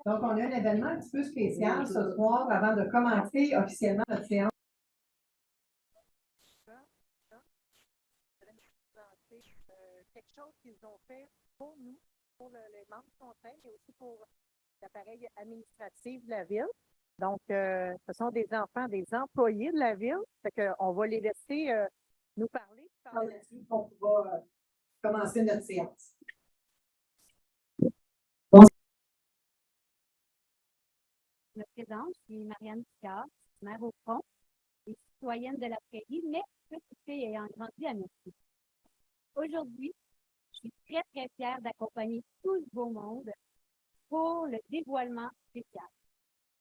Donc, on a un événement un petit peu spécial ce soir avant de commencer officiellement notre séance. Quelque chose qu'ils ont fait pour nous, pour les membres du conseil, mais aussi pour l'appareil administratif de la ville. Donc, ce sont des enfants, des employés de la ville. Fait qu'on va les laisser nous parler. Là-dessus, on va commencer notre séance. Je me présente, je suis Marianne Picard, maire au Pont et citoyenne de la Prairie, mais petite fille ayant grandi à Merci. Aujourd'hui, je suis très, très fière d'accompagner tout ce beau monde pour le dévoilement spécial.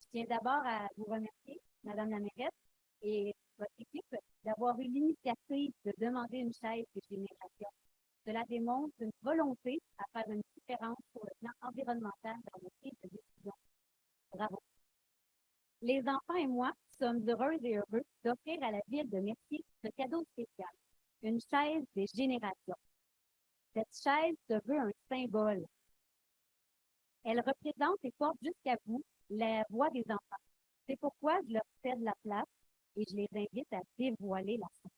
Je tiens d'abord à vous remercier, Madame la mairesse et votre équipe, d'avoir eu l'initiative de demander une chaise de génération. Cela démontre une volonté à faire une différence sur le plan environnemental dans nos prises de décision. Bravo. Les enfants et moi sommes heureux et heureux d'offrir à la ville de Merci ce cadeau spécial, une chaise des générations. Cette chaise se veut un symbole. Elle représente et porte jusqu'à vous la voix des enfants. C'est pourquoi je leur cède la place et je les invite à dévoiler la scène.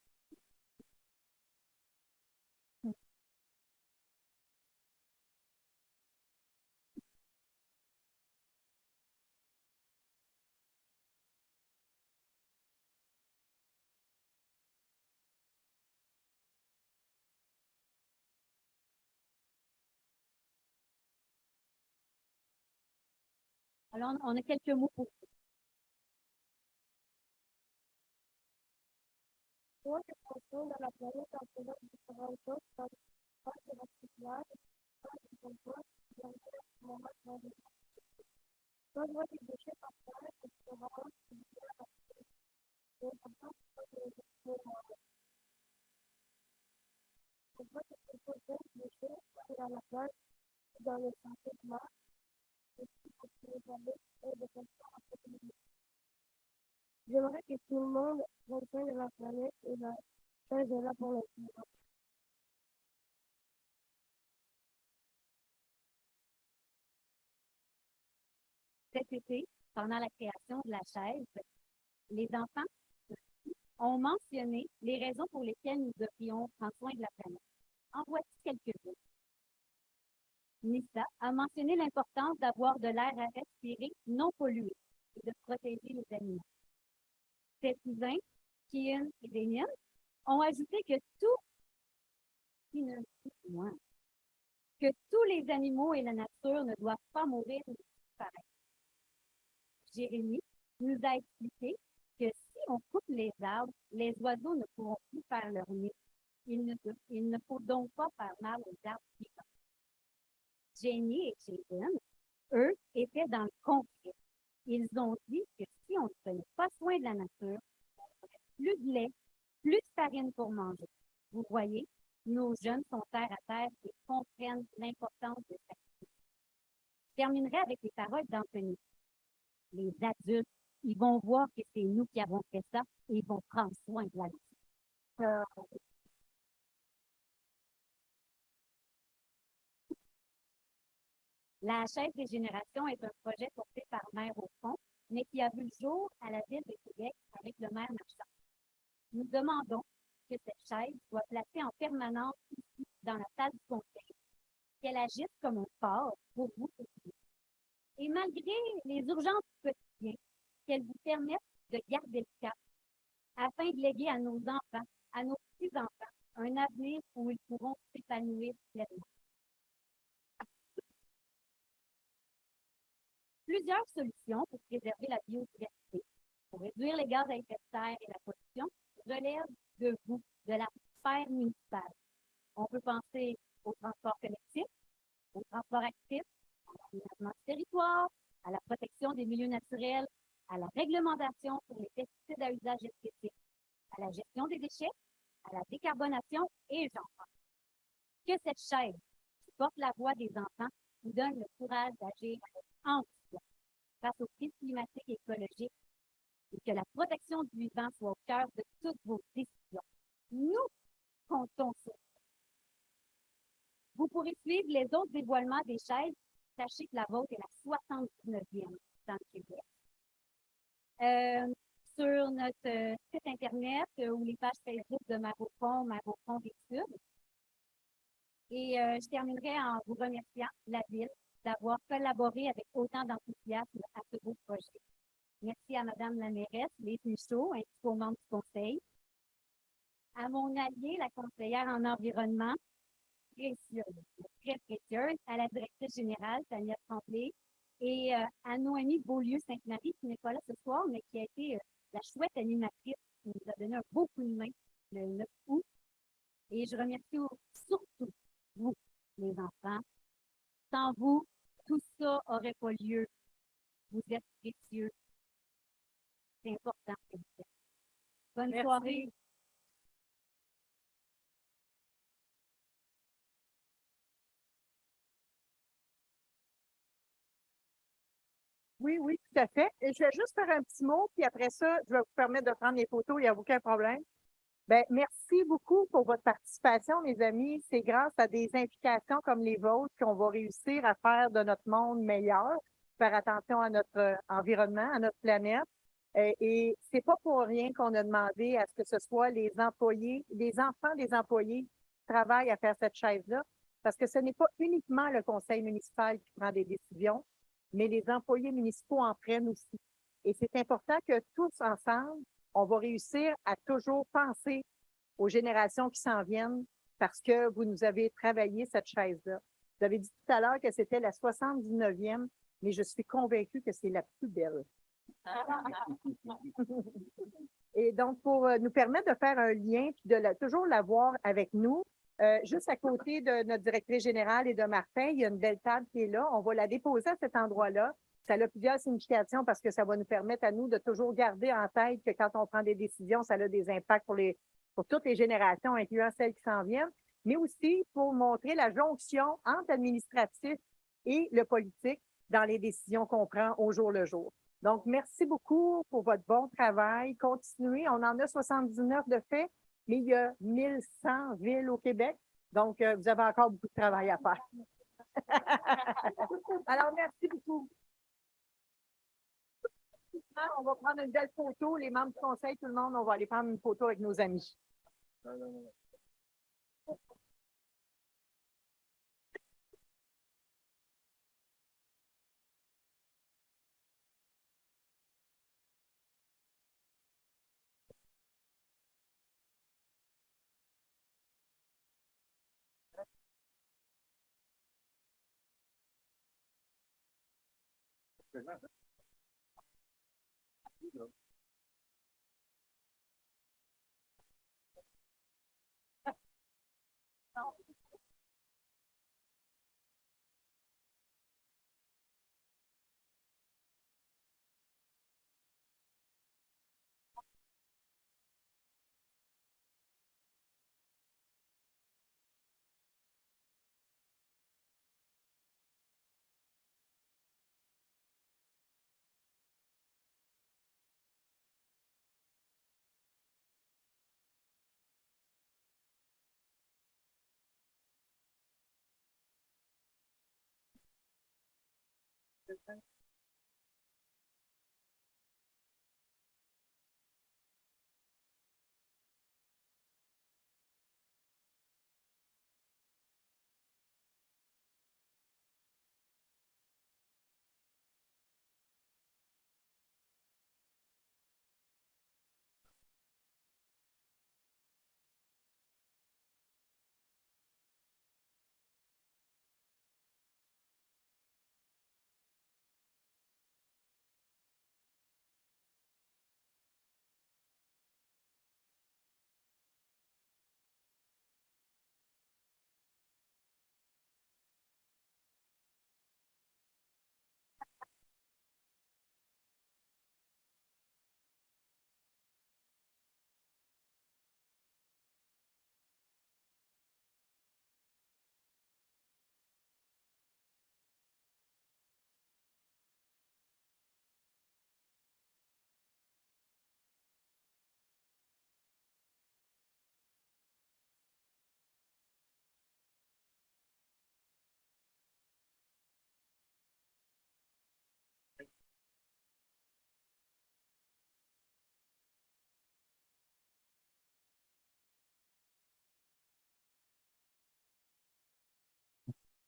Alors, on a quelques mots pour vous. Moi, je pense dans la planète en faisant différentes choses comme faire de recyclage, faire du compost, bien sûr, mon mode de vie. Quand je vois des déchets par terre, je me rends compte que c'est bien parce que c'est important pour que les déchets mangent. Je vois que c'est possible de déchets aller à la plage dans le santé de l'art, et puis pour que les amis aient des questions en sécurité. J'aimerais que tout le monde prenne soin de la planète et la chaise est là pour le suivre. Cet été, pendant la création de la chaise, les enfants ont mentionné les raisons pour lesquelles nous devrions prendre soin de la planète. En voici quelques-unes. Nissa a mentionné l'importance d'avoir de l'air à respirer non pollué et de protéger les animaux. Ses cousins, Kian et Damien, ont ajouté que tous les animaux et la nature ne doivent pas mourir ou disparaître. Jérémy nous a expliqué que si on coupe les arbres, les oiseaux ne pourront plus faire leur nid. Il ne faut donc pas faire mal aux arbres vivants. Jenny et Jason, eux, étaient dans le conflit. Ils ont dit que si on ne prenait pas soin de la nature, on aurait plus de lait, plus de farine pour manger. Vous voyez, nos jeunes sont terre à terre et comprennent l'importance de ça. Je terminerai avec les paroles d'Anthony. Les adultes, ils vont voir que c'est nous qui avons fait ça et ils vont prendre soin de la nature. La chaise des générations est un projet porté par Maire au fond, mais qui a vu le jour à la ville de Québec avec le maire Marchand. Nous demandons que cette chaise soit placée en permanence ici, dans la salle du conseil, qu'elle agisse comme un phare pour vous tous. Et malgré les urgences du quotidien, qu'elle vous permette de garder le cap afin de léguer à nos enfants, à nos petits-enfants, un avenir où ils pourront s'épanouir pleinement. Plusieurs solutions pour préserver la biodiversité, pour réduire les gaz à effet de serre et la pollution, relèvent de vous, de la sphère municipale. On peut penser au transport collectif, au transport actif, à l'aménagement du territoire, à la protection des milieux naturels, à la réglementation sur les pesticides à usage esthétique, à la gestion des déchets, à la décarbonation et j'en passe. Que cette chaise qui porte la voix des enfants vous donne le courage d'agir avec ambition face aux crises climatiques et écologiques et que la protection du vivant soit au cœur de toutes vos décisions. Nous comptons sur vous. Vous pourrez suivre les autres dévoilements des chaises Sachez que la vôtre est la 79e dans le Québec. Euh, sur notre site Internet ou les pages Facebook de Maroufon d'études. Et je terminerai en vous remerciant, la Ville, d'avoir collaboré avec autant d'enthousiasme à ce beau projet. Merci à Madame la mairesse, Lise Michaud, ainsi qu'aux membres du conseil. À mon allié, la conseillère en environnement, précieuse, très précieuse, à la directrice générale, Tania Tremblay, et à Noémie Beaulieu-Sainte-Marie, qui n'est pas là ce soir, mais qui a été la chouette animatrice qui nous a donné un beau coup de main le 9 août. Et je remercie surtout vous, les enfants. Sans vous, tout ça n'aurait pas lieu. Vous êtes précieux. C'est important. Bonne soirée. Oui, oui, tout à fait. Et je vais juste faire un petit mot, puis après ça, je vais vous permettre de prendre les photos, il n'y a aucun problème. Ben, merci beaucoup pour votre participation, mes amis. C'est grâce à des implications comme les vôtres qu'on va réussir à faire de notre monde meilleur, faire attention à notre environnement, à notre planète. Et c'est pas pour rien qu'on a demandé à ce que ce soit les employés, les enfants des employés qui travaillent à faire cette chaise-là, parce que ce n'est pas uniquement le conseil municipal qui prend des décisions, mais les employés municipaux en prennent aussi. Et c'est important que tous ensemble, on va réussir à toujours penser aux générations qui s'en viennent parce que vous nous avez travaillé cette chaise-là. Vous avez dit tout à l'heure que c'était la 79e, mais je suis convaincue que c'est la plus belle. Et donc, pour nous permettre de faire un lien puis de toujours l'avoir avec nous, juste à côté de notre directrice générale et de Martin, il y a une belle table qui est là. On va la déposer à cet endroit-là. Ça a plusieurs significations parce que ça va nous permettre à nous de toujours garder en tête que quand on prend des décisions, ça a des impacts pour toutes les générations, incluant celles qui s'en viennent, mais aussi pour montrer la jonction entre l'administratif et le politique dans les décisions qu'on prend au jour le jour. Donc, merci beaucoup pour votre bon travail. Continuez. On en a 79 de fait, mais il y a 1100 villes au Québec. Donc, vous avez encore beaucoup de travail à faire. Alors, merci beaucoup. On va prendre une belle photo. Les membres du conseil, tout le monde, on va aller prendre une photo avec nos amis.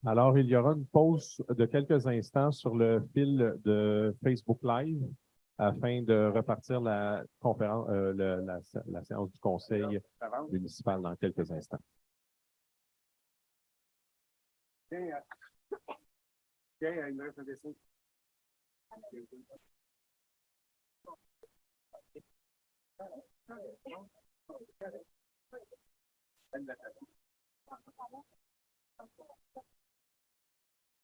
Alors, il y aura une pause de quelques instants sur le fil de Facebook Live afin de repartir la conférence, la séance du conseil municipal dans quelques instants.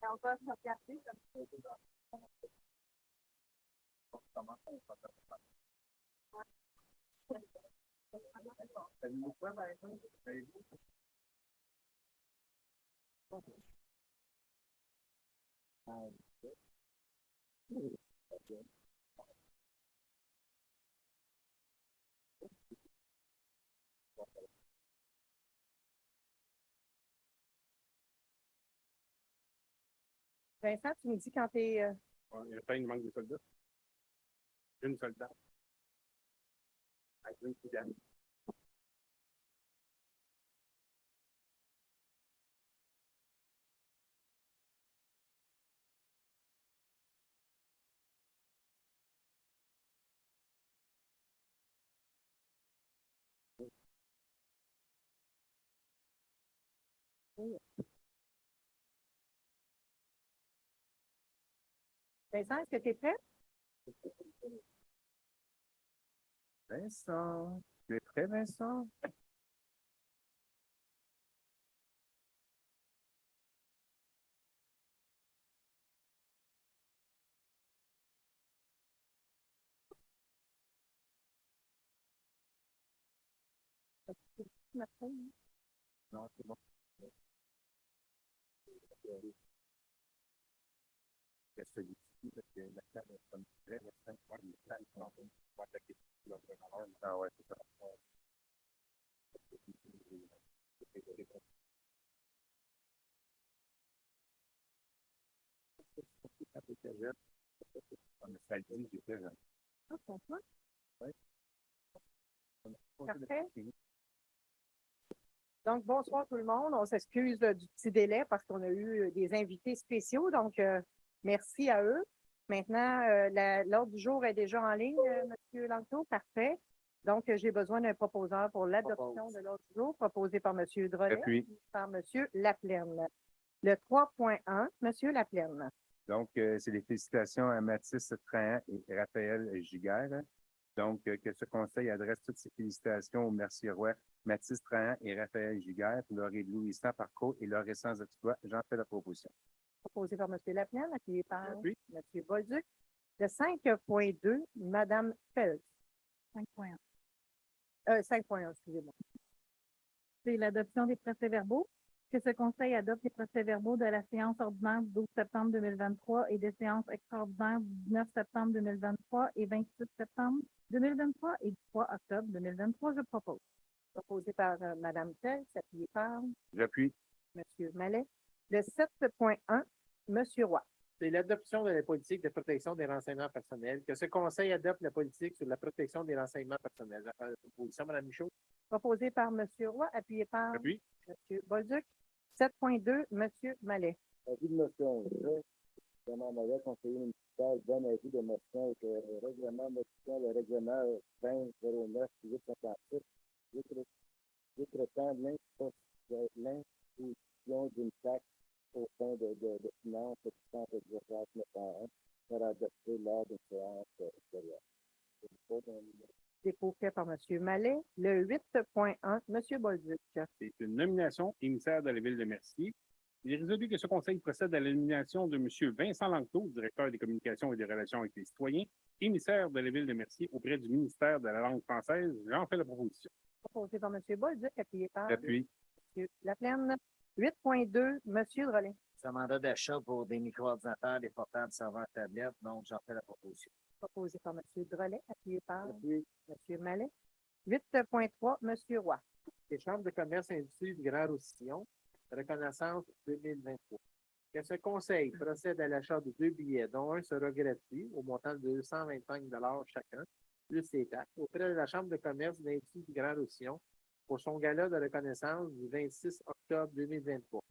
On va se regarder comme ça. Vincent, tu me dis quand tu es. Il manque des soldats. Une soldat. Avec une cigane. Vincent, est-ce que tu es prêt? Vincent, tu es prêt, Vincent? Non, c'est bon. Qu'est-ce que tu dis? Parce que la salle est comme très restreinte. La salle est en train de voir la question. Ah ouais, c'est ça. Ça dit, j'étais jeune. Ah, franchement? Ouais. Parfait. Donc, bonsoir tout le monde. On s'excuse du petit délai parce qu'on a eu des invités spéciaux. Donc, merci à eux. Maintenant, l'ordre du jour est déjà en ligne, M. Langto. Parfait. Donc, j'ai besoin d'un proposeur pour l'adoption de l'ordre du jour, proposé par M. Drolet, Appuie. par M. Laplaine. Le 3.1, M. Laplaine. Donc, c'est des félicitations à Mathis Trahan et Raphaël Giguère. Donc, que ce conseil adresse toutes ses félicitations aux Mercier-Roy, Mathis Trahan et Raphaël Giguère pour leur éblouissant parcours et leur récence exploit. J'en fais la proposition. Proposé par M. Laplaine, appuyé par Appuie. M. Bolduc. Le 5.2, Mme Phelps. 5.1. 5.1, excusez-moi. C'est l'adoption des procès-verbaux. Que ce conseil adopte les procès-verbaux de la séance ordinaire du 12 septembre 2023 et des séances extraordinaires du 19 septembre 2023 et 26 septembre 2023 et du 3 octobre 2023, je propose. Proposé par Mme Phelps, appuyé par J'appuie. M. Mallet. Le 7.1, M. Roy. C'est l'adoption de la politique de protection des renseignements personnels. Que ce conseil adopte la politique sur la protection des renseignements personnels. La proposition, Mme Michaud. Proposé par M. Roy, appuyé par Appuie. M. Bolduc. 7.2, M. Mallet. Avis de motion. Je demanderais conseiller municipal donne avis de motion et que le règlement modifiant le règlement 2009 856 décrétant l'imposition d'une taxe au fond de finances du centre d'urgence 901 sera adopté lors d'une séance extérieure. Dépôt fait par M. Mallet. Le 8.1, M. Bolduc. C'est une nomination émissaire de la Ville de Mercier. Il est résolu que ce conseil procède à la nomination de M. Vincent Langto, directeur des communications et des relations avec les citoyens, émissaire de la Ville de Mercier auprès du ministère de la langue française. J'en fais la proposition. Proposé par M. Bolduc, appuyé par J'appuie. M. Laplaine. 8.2, M. Drolet. C'est un mandat d'achat pour des micro-ordinateurs, des portables serveurs tablettes, donc j'en fais la proposition. Proposé par M. Drolet, appuyé par Appuyé. M. Mallet. 8.3, M. Roy. Les chambres de commerce et industrie du Grand Roussillon. Reconnaissance 2023. Que ce conseil procède à l'achat de 2 billets, dont un sera gratuit, au montant de 225 chacun, plus les taxes, auprès de la Chambre de commerce et d'industrie du Grand Roussillon pour son gala de reconnaissance du 26 octobre 2023.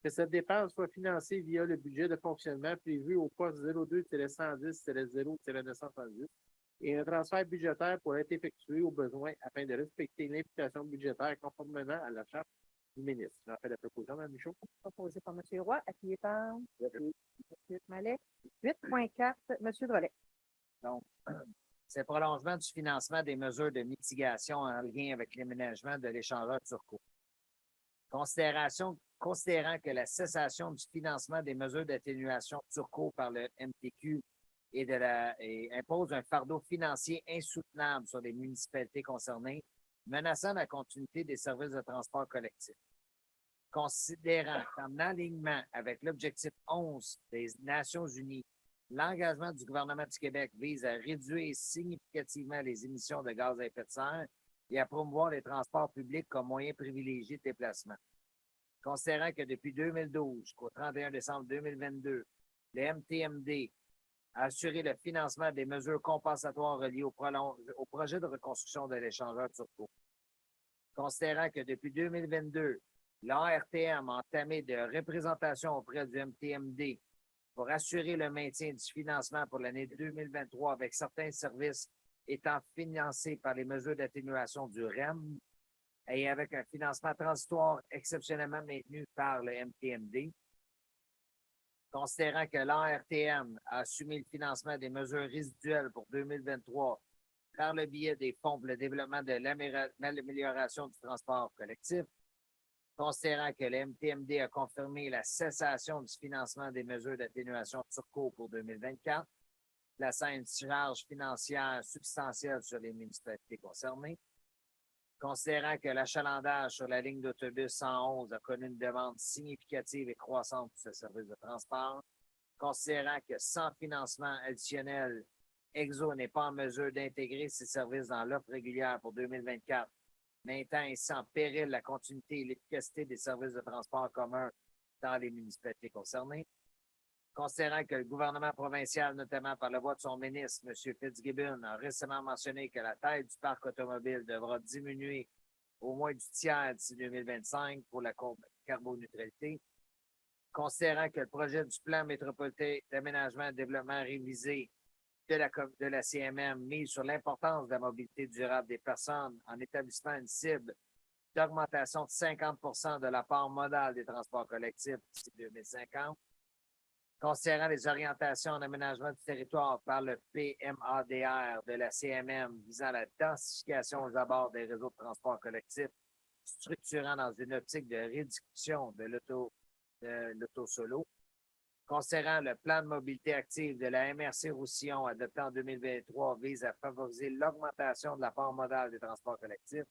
Que cette dépense soit financée via le budget de fonctionnement prévu au poste 02-110-0-970 et un transfert budgétaire pourrait être effectué au besoin afin de respecter l'imputation budgétaire conformément à la charte du ministre. J'en fais la proposition, Mme Michaud. Proposé par M. Roy, appuyé par M. Mallet. 8.4, M. Drolet. Donc, c'est le prolongement du financement des mesures de mitigation en lien avec l'aménagement de l'échangeur Turcot. Considérant que la cessation du financement des mesures d'atténuation Turcot par le MTQ et impose un fardeau financier insoutenable sur les municipalités concernées, menaçant la continuité des services de transport collectif. Considérant qu'en alignement avec l'objectif 11 des Nations unies, l'engagement du gouvernement du Québec vise à réduire significativement les émissions de gaz à effet de serre et à promouvoir les transports publics comme moyen privilégié de déplacement. Considérant que depuis 2012 jusqu'au 31 décembre 2022, le MTMD a assuré le financement des mesures compensatoires reliées au projet de reconstruction de l'échangeur Turcot. Considérant que depuis 2022, l'ARTM a entamé de représentations auprès du MTMD pour assurer le maintien du financement pour l'année 2023 avec certains services étant financés par les mesures d'atténuation du REM et avec un financement transitoire exceptionnellement maintenu par le MTMD. Considérant que l'ARTM a assumé le financement des mesures résiduelles pour 2023 par le biais des fonds pour le développement de l'amélioration du transport collectif, considérant que le MTMD a confirmé la cessation du financement des mesures d'atténuation Turcot pour 2024, plaçant une charge financière substantielle sur les municipalités concernées, considérant que l'achalandage sur la ligne d'autobus 111 a connu une demande significative et croissante pour ce service de transport, considérant que sans financement additionnel, EXO n'est pas en mesure d'intégrer ces services dans l'offre régulière pour 2024, mettant ainsi en péril la continuité et l'efficacité des services de transport commun dans les municipalités concernées. Considérant que le gouvernement provincial, notamment par la voix de son ministre, M. Fitzgibbon, a récemment mentionné que la taille du parc automobile devra diminuer au moins du tiers d'ici 2025 pour la carboneutralité. Considérant que le projet du plan métropolitain d'aménagement et de développement révisé de la CMM mise sur l'importance de la mobilité durable des personnes en établissant une cible d'augmentation de 50 de la part modale des transports collectifs d'ici 2050. Considérant les orientations en aménagement du territoire par le PMADR de la CMM visant la densification aux abords des réseaux de transport collectif, structurant dans une optique de réduction de l'auto-solo. Considérant le plan de mobilité active de la MRC Roussillon adopté en 2023 vise à favoriser l'augmentation de la part modale des transports collectifs.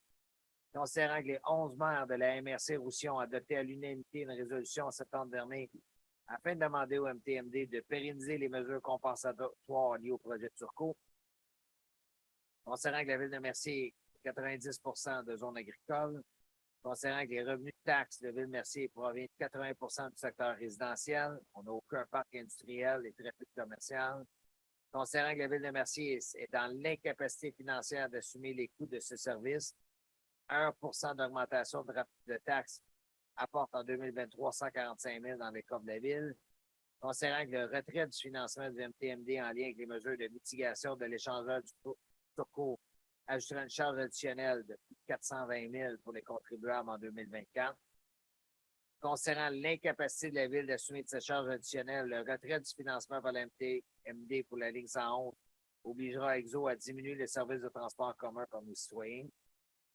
Considérant que les 11 maires de la MRC Roussillon ont adopté à l'unanimité une résolution en septembre dernier afin de demander au MTMD de pérenniser les mesures compensatoires liées au projet Turcot. Considérant que la ville de Mercier est 90 de zone agricole, considérant que les revenus de taxes de Ville-Mercier proviennent de 80 du secteur résidentiel, on n'a aucun parc industriel et très peu de commercial. Considérant que la Ville de Mercier est dans l'incapacité financière d'assumer les coûts de ce service, 1 d'augmentation de taxes apporte en 2023 145 000 dans les coffres de la Ville. Considérant que le retrait du financement du MTMD en lien avec les mesures de mitigation de l'échangeur du Turcot ajouterait une charge additionnelle de plus de 420 000 pour les contribuables en 2024. Concernant l'incapacité de la Ville d'assumer de cette charge additionnelle, le retrait du financement par la MTMD pour la ligne 111 obligera EXO à diminuer les services de transport commun pour nos citoyens.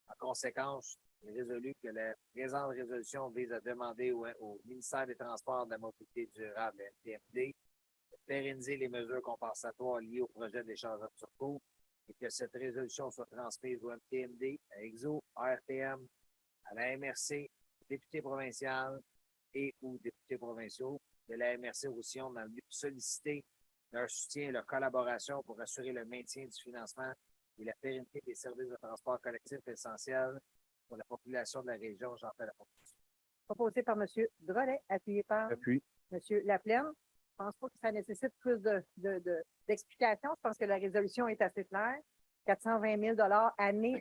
En conséquence, il est résolu que la présente résolution vise à demander au ministère des Transports de la mobilité durable, le MTMD, de pérenniser les mesures compensatoires liées au projet d'échangeur Turcot et que cette résolution soit transmise au MTMD, à EXO, à RTM, à la MRC, aux députés provinciaux et aux députés provinciaux de la MRC Roussillon dans le but de solliciter leur soutien et leur collaboration pour assurer le maintien du financement et la pérennité des services de transport collectif essentiels pour la population de la région. J'en fais la proposition. Proposé par M. Drolet, appuyé par Appui. M. Laplaine. Je ne pense pas que ça nécessite plus d'explications. Je pense que la résolution est assez claire. 420 000 année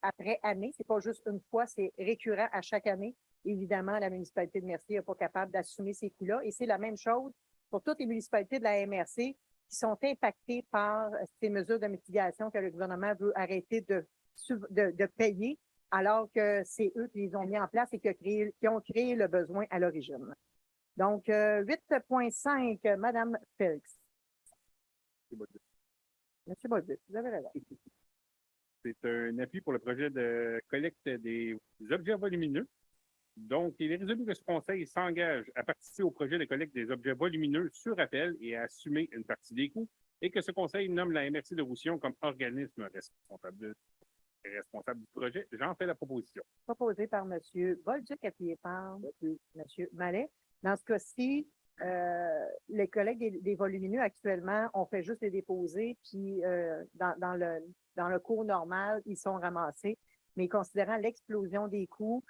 après année. C'est pas juste une fois, c'est récurrent à chaque année. évidemment, la municipalité de Mercier n'est pas capable d'assumer ces coûts-là. Et c'est la même chose pour toutes les municipalités de la MRC qui sont impactées par ces mesures de mitigation que le gouvernement veut arrêter de payer, alors que c'est eux qui les ont mis en place et qui ont créé le besoin à l'origine. Donc, 8,5, Madame Félix. Monsieur Bolduc, vous avez raison. C'est un appui pour le projet de collecte des objets volumineux. Donc, il est résolu que ce conseil s'engage à participer au projet de collecte des objets volumineux sur appel et à assumer une partie des coûts, et que ce conseil nomme la MRC de Roussillon comme organisme responsable du projet. J'en fais la proposition. Proposé par Monsieur Bolduc, appuyé par Monsieur Mallet. Dans ce cas-ci, les collègues des volumineux actuellement, on fait juste les déposer, puis dans le cours normal, ils sont ramassés. Mais considérant l'explosion des coûts,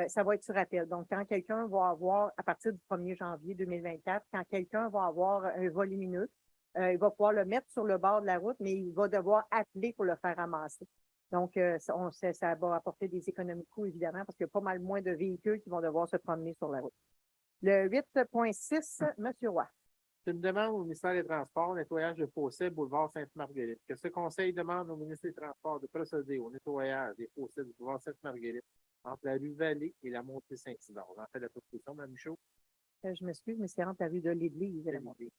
ça va être sur appel. Donc, quand quelqu'un va avoir, à partir du 1er janvier 2024, quand quelqu'un va avoir un volumineux, il va pouvoir le mettre sur le bord de la route, mais il va devoir appeler pour le faire ramasser. Donc, ça va apporter des économies de coûts, évidemment, parce qu'il y a pas mal moins de véhicules qui vont devoir se promener sur la route. Le 8,6, M. Roy. C'est une demande au ministère des Transports, nettoyage de fossés, boulevard Sainte-Marguerite. Que ce conseil demande au ministère des Transports de procéder au nettoyage des fossés du boulevard Sainte-Marguerite entre la rue Vallée et la montée Saint-Isidore. J'en fais la proposition, Mme Michaud. Je m'excuse, mais c'est entre la rue de l'Église et la montée.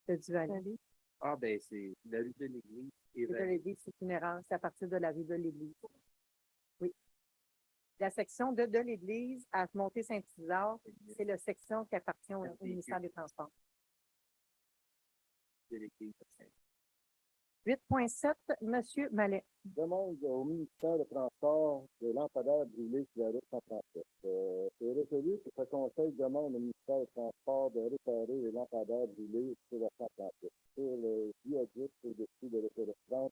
C'est du Vallée. Ah, ben, c'est la rue de l'Église et De l'Église, c'est une erreur. C'est à partir de la rue de l'Église. Oui. La section de l'Église à montée Saint-Isidore, c'est la section qui appartient au ministère des Transports. 8,7, M. Mallet. Demande au ministère des Transports de lampadaires brûlés sur la route 137. C'est résolu que ce conseil demande au ministère des Transports de réparer les lampadaires brûlés sur la 137, sur le viaduc au-dessus de l'autoroute 30,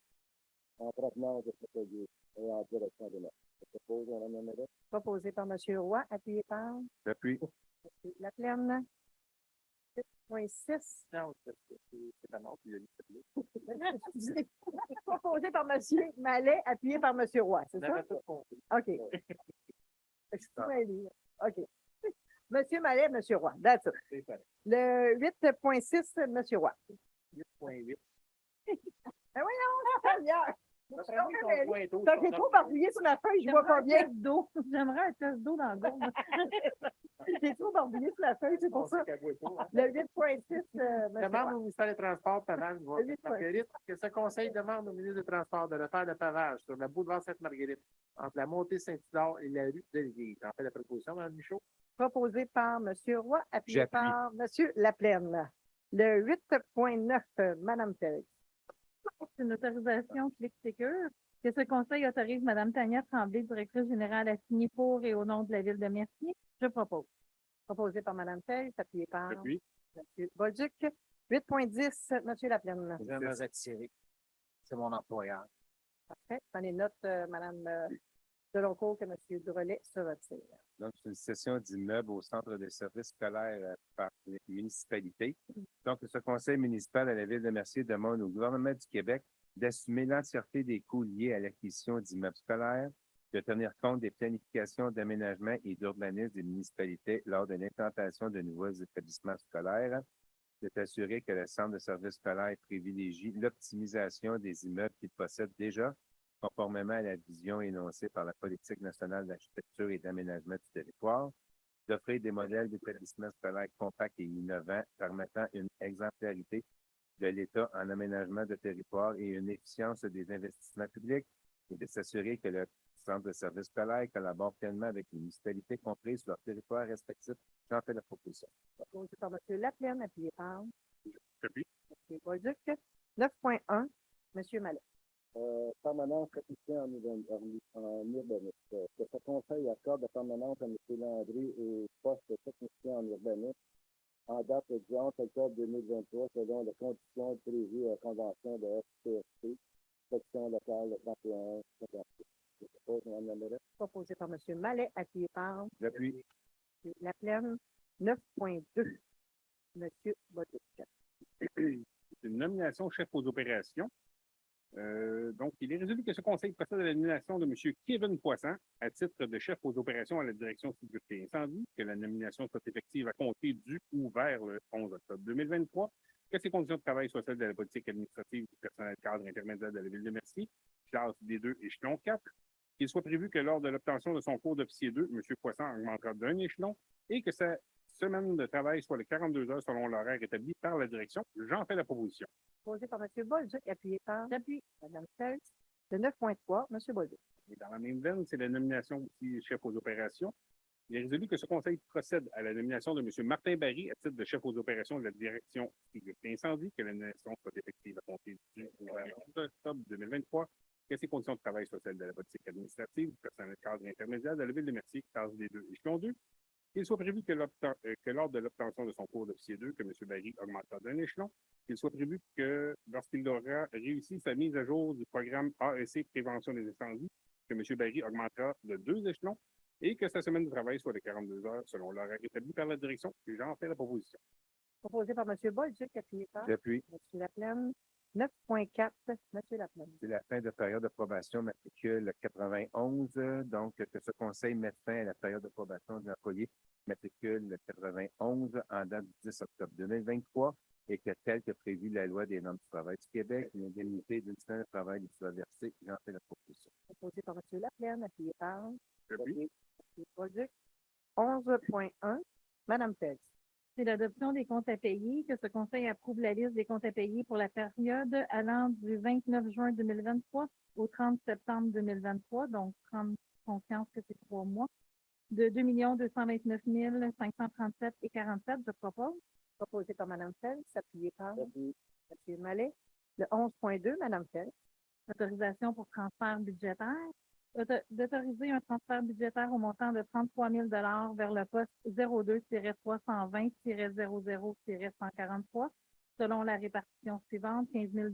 en provenance de ce lieu et en direction de Metz. Je propose, Mme la mairesse. Proposé par M. Roy, appuyé par J'appuie. M. Laplaine. 8,6. Non, c'est la nôtre, il y a Proposé par M. Mallet, appuyé par M. Roy, c'est ça? OK. OK. M. Mallet, M. Roy. That's it. Le 8,6, M. Roy. 8,8. Ben voyons, Seigneur! T'as J'ai trop barbouillé sur ma feuille, je vois pas bien. d'eau. J'aimerais un test d'eau dans le dos. J'ai trop barbouillé sur la feuille, c'est pour ça. Le 8,6, Demande au ministère des Transports pavage Oui, Marguerite que ce conseil demande au ministre des Transports de refaire le pavage sur la boulevard Sainte-Marguerite entre la montée Saint-Isidore et la rue de l'Église. En fait la proposition, Mme Michaud. proposé par M. Roy, appuyé J'appuie. par M. Laplaine. Le 8,9, Mme Félix. C'est une autorisation Clic Secure que ce conseil autorise Mme Tania Tremblay, directrice générale, à signer pour et au nom de la ville de Mercier. Je propose. Proposé par Mme Félix, appuyé par J'appuie. M. Bolduc. 8,10, M. Laplaine. Je vais me retirer. C'est mon employeur. Parfait. Prenez note, Mme Deloncourt, que M. Drolet se retire. Donc, c'est une session d'immeubles au centre de services scolaires par les municipalités. Donc, ce conseil municipal à la ville de Mercier demande au gouvernement du Québec d'assumer l'entièreté des coûts liés à l'acquisition d'immeubles scolaires, de tenir compte des planifications d'aménagement et d'urbanisme des municipalités lors de l'implantation de nouveaux établissements scolaires, de s'assurer que le centre de services scolaires privilégie l'optimisation des immeubles qu'il possède déjà, conformément à la vision énoncée par la politique nationale d'architecture et d'aménagement du territoire, d'offrir des modèles d'établissements scolaires compacts et innovants permettant une exemplarité de l'État en aménagement de territoire et une efficience des investissements publics, et de s'assurer que le centre de services scolaires collabore pleinement avec les municipalités comprises sur leur territoire respectif. J'en fais la proposition. Proposé par M. Laplaine, appuyé par J'appuie. M. Bolduc. 9,1, M. Mallet. Permanence technicien en urbanisme. Que ce conseil accorde la permanence à M. Landry au poste de technicien en urbanisme en date du 11 octobre 2023 selon les conditions prévues à la convention de FCFC, section locale 31 56. Je propose, Mme la mairesse. Proposé par M. Mallet, appuyé par J'appuie. M. Laplaine. 9,2, M. Bolduc. C'est une nomination chef aux opérations. Donc, il est résolu que ce conseil procède à la nomination de M. Kevin Poisson à titre de chef aux opérations à la direction sécurité incendie, que la nomination soit effective à compter du ou vers le 11 octobre 2023, que ses conditions de travail soient celles de la politique administrative du personnel cadre intermédiaire de la Ville de Mercier, classe D2, échelon 4, qu'il soit prévu que lors de l'obtention de son cours d'officier 2, M. Poisson augmentera d'un échelon et que sa semaine de travail soit de 42 heures selon l'horaire établi par la direction. J'en fais la proposition. Proposé par M. Bolduc, appuyé par J'appuie. Mme Feltz. Le 9.3, M. Bolduc. Et dans la même veine, c'est la nomination aussi chef aux opérations. Il est résolu que ce conseil procède à la nomination de M. Martin Barry à titre de chef aux opérations de la direction sécurité incendie, que la nomination soit effective à compter du 11 octobre 2023, que ses conditions de travail soient celles de la politique administrative, du personnel cadre intermédiaire de la Ville de Mercier, classe D2, échelon 2. Qu'il soit prévu que lors de l'obtention de son cours d'officier 2, que M. Barry augmentera d'un échelon, qu'il soit prévu que lorsqu'il aura réussi sa mise à jour du programme AEC Prévention des incendies, que M. Barry augmentera de 2 échelons et que sa semaine de travail soit de 42 heures selon l'horaire établi par la direction. J'en fais la proposition. Proposé par M. Bolduc, appuyé par J'appuie. M. Laplaine. 9.4, M. Laplaine. C'est la fin de période de probation matricule 91. Donc, que ce conseil mette fin à la période de probation de l'employé matricule 91 en date du 10 octobre 2023 et que, tel que prévu la loi des normes du travail du Québec, une indemnité d'une semaine de travail lui soit versée. J'en fais la proposition. Proposé par M. Laplaine, appuyé par J'appuie. M. Bolduc. 11.1, Mme Feltz. C'est l'adoption des comptes à payer, que ce conseil approuve la liste des comptes à payer pour la période allant du 29 juin 2023 au 30 septembre 2023, donc prendre conscience que c'est 3 mois, de 2 229 537,47, je propose. Proposé par Mme Feltz, appuyé par J'appuie. M. Mallet. Le 11.2, Mme Feltz. Autorisation pour transfert budgétaire. D'autoriser un transfert budgétaire au montant de 33 000 vers le poste 02-320-00-143 selon la répartition suivante. 15 000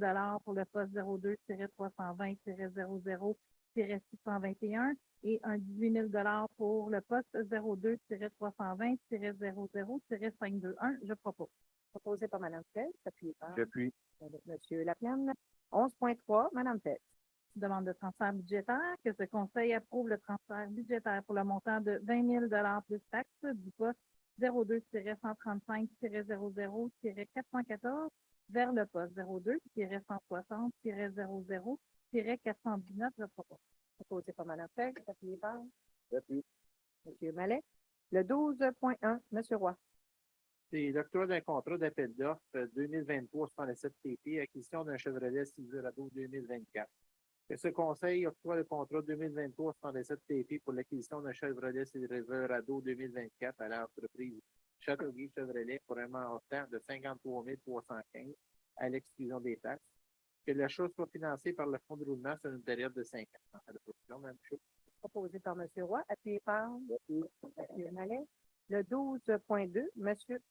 pour le poste 02-320-00-621 et un 18 000 pour le poste 02-320-00-521. Je propose. Proposé par Mme Feltz, appuyé par J'appuie. M. Laplaine. 11.3, Mme Feltz. Demande de transfert budgétaire, que ce conseil approuve le transfert budgétaire pour le montant de 20 000 plus taxes du poste 02-135-00-414 vers le poste 02-160-00-419. Je propose. Proposé par Mme Feltz, appuyé par J'appuie. M. Mallet. Le 12.1, M. Roy. C'est l'octroi d'un contrat d'appel d'offres 2023-67 TP, acquisition d'un Chevrolet Silverado 2024. Que ce conseil octroie le contrat 2023-67 TP pour l'acquisition d'un Chevrolet Silverado 2024 à l'entreprise Châteauguay Chevrolet pour un montant de 53 315 à l'exclusion des taxes. Que l'achat soit financé par le fonds de roulement sur une période de 5 ans. À la proposition, Mme Chou. Proposé par M. Roy, appuyé par J'appuie. M. Mallet. Le 12.2, M.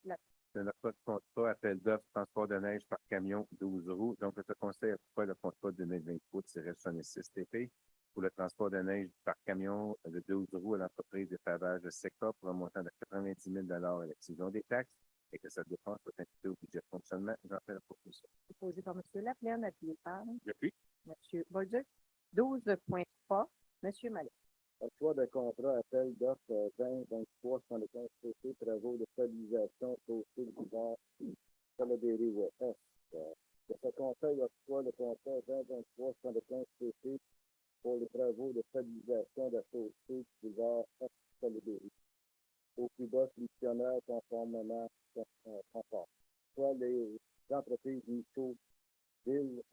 Laplaine. C'est notre contrat appel d'offres transport de neige par camion 12 roues. Donc, ce conseil approuve le contrat 2023-66 TP pour le transport de neige par camion de 12 roues à l'entreprise de pavage de SECA pour un montant de 90 000 à l'exclusion des taxes et que cette dépense soit imputée au budget de fonctionnement. J'en fais la proposition. Proposé par M. Laplaine, appuyé par J'appuie. M. Bolduc. 12.3, M. Mallet. Octroi de contrat appel d'offres 20-23-75 CC, travaux de stabilisation chaussée du bord Salaberry-Ouest. Que ce conseil octroie le contrat 20-23-75 CC pour les travaux de stabilisation de la chaussée du bord Salaberry. Au plus bas solutionnaire conformément confort. Soit les entreprises Nico Ville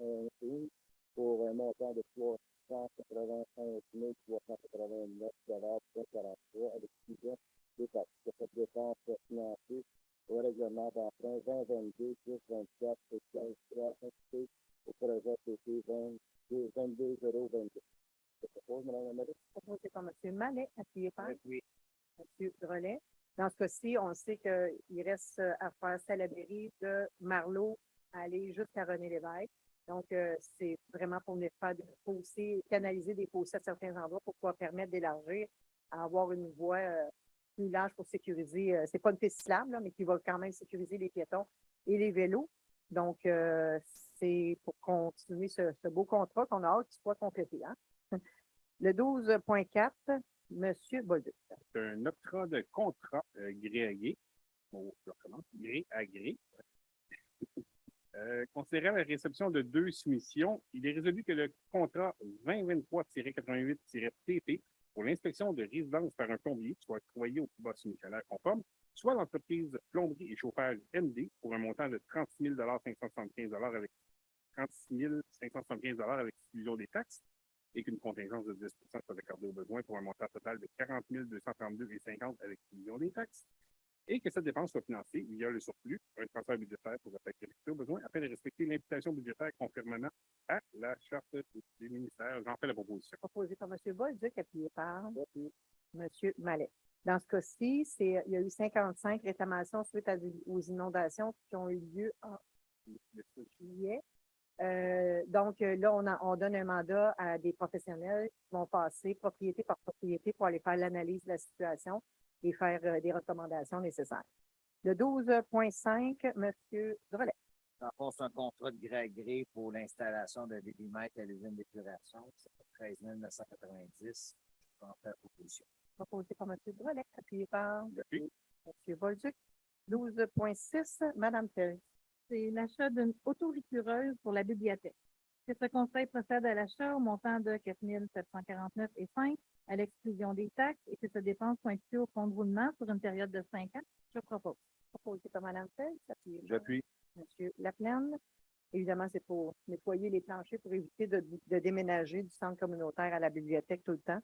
pour un montant de 391 389,43 à l'exclusion des taxes. Que cette dépense soit financée au règlement d'emprunt 2022 24 15 3 inscrit au projet PT 22022. Je propose, Mme la ministre. Proposé par M. Mallet, appuyé par Oui. M. Drolet. Dans ce cas-ci, on sait qu'il reste à faire Salaberry de Marleau à aller jusqu'à René Lévesque. Donc, c'est vraiment pour venir faire des fossés, canaliser des fossés à certains endroits pour pouvoir permettre d'élargir, à avoir une voie plus large pour sécuriser. C'est pas une piste cyclable, là, mais qui va quand même sécuriser les piétons et les vélos. Donc, c'est pour continuer ce beau contrat qu'on a hâte qu'il soit complété. Hein? Le 12.4, M. Bolduc. C'est un octroi de contrat gré à gré. Bon, je recommence. Gré à gré. Considérant la réception de 2 soumissions, il est résolu que le contrat 2023-88-TP pour l'inspection de résidence par un plombier soit octroyé au plus bas soumissionnaire conforme, soit l'entreprise Plomberie et Chauffage MD pour un montant de 36 575 avec 36 575 avec exclusion des taxes et qu'une contingence de 10 soit accordée au besoin pour un montant total de 40 232,50 avec exclusion des taxes. Et que cette dépense soit financée via le surplus, un transfert budgétaire pour affecter au besoin, afin de respecter l'imputation budgétaire conformément à la charte du ministère. J'en fais la proposition. Proposé par M. Bolduc, appuyé par M. Mallet. Dans ce cas-ci, il y a eu 55 réclamations suite aux inondations qui ont eu lieu en juillet. Donc là, on donne un mandat à des professionnels qui vont passer propriété par propriété pour aller faire l'analyse de la situation et faire des recommandations nécessaires. Le 12.5, M. Drolet. Dans le fond, c'est un contrat de gré à gré pour l'installation de débitmètres à l'usine d'épuration. C'est 13 990. Je peux en faire proposition. Proposé par M. Drolet, appuyé par M. Bolduc. 12.6, Mme Perry. C'est l'achat d'une autoritureuse pour la bibliothèque. Que ce conseil procède à l'achat au montant de 4 749,5 à l'exclusion des taxes et que cette dépense soit imputée au fonds de roulement sur une période de 5 ans. Je propose. Proposé par Mme Feld, appuyé par J'appuie. M. Laplaine. Évidemment, c'est pour nettoyer les planchers pour éviter de déménager du centre communautaire à la bibliothèque tout le temps.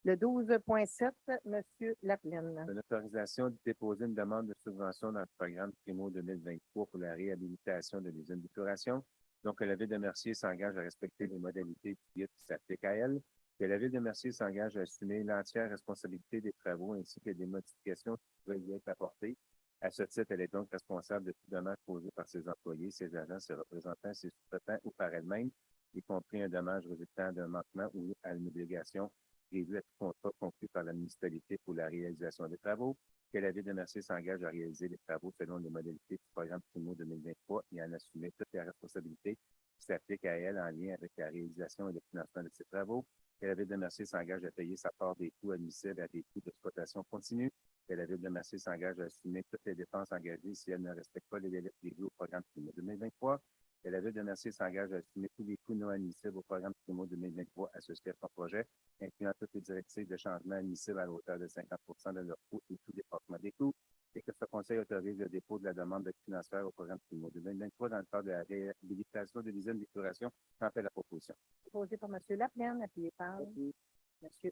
Le 12.7, M. Laplaine. Une autorisation de déposer une demande de subvention dans le programme Primo 2023 pour la réhabilitation de l'usine d'épuration. Donc, que la Ville de Mercier s'engage à respecter les modalités du guide qui s'appliquent à elle. Que la Ville de Mercier s'engage à assumer l'entière responsabilité des travaux ainsi que des modifications qui pourraient y être apportées. À ce titre, elle est donc responsable de tout dommage causé par ses employés, ses agents, ses représentants, ses sous-traitants ou par elle-même, y compris un dommage résultant d'un manquement ou à une obligation prévue à tout contrat conclu par la municipalité pour la réalisation des travaux. Que la Ville de Mercier s'engage à réaliser les travaux selon les modalités du programme Primo 2023 et à en assumer toutes les responsabilités qui s'appliquent à elle en lien avec la réalisation et le financement de ces travaux. Que la Ville de Mercier s'engage à payer sa part des coûts admissibles à des coûts d'exploitation continue. Que la Ville de Mercier s'engage à assumer toutes les dépenses engagées si elle ne respecte pas les délais prévus au programme Primo 2023. Que la Ville de Mercier s'engage à assumer tous les coûts non admissibles au programme Primo 2023 associés à son projet, incluant toutes les directives de changement admissibles à hauteur de 50 de leurs coûts et tout dépassement des coûts, et que ce Conseil autorise le dépôt de la demande de financement au programme Primo 2023 dans le cadre de la réhabilitation de l'usine d'épuration. J'en fais la proposition. Proposé par M. Laplaine, appuyé par M.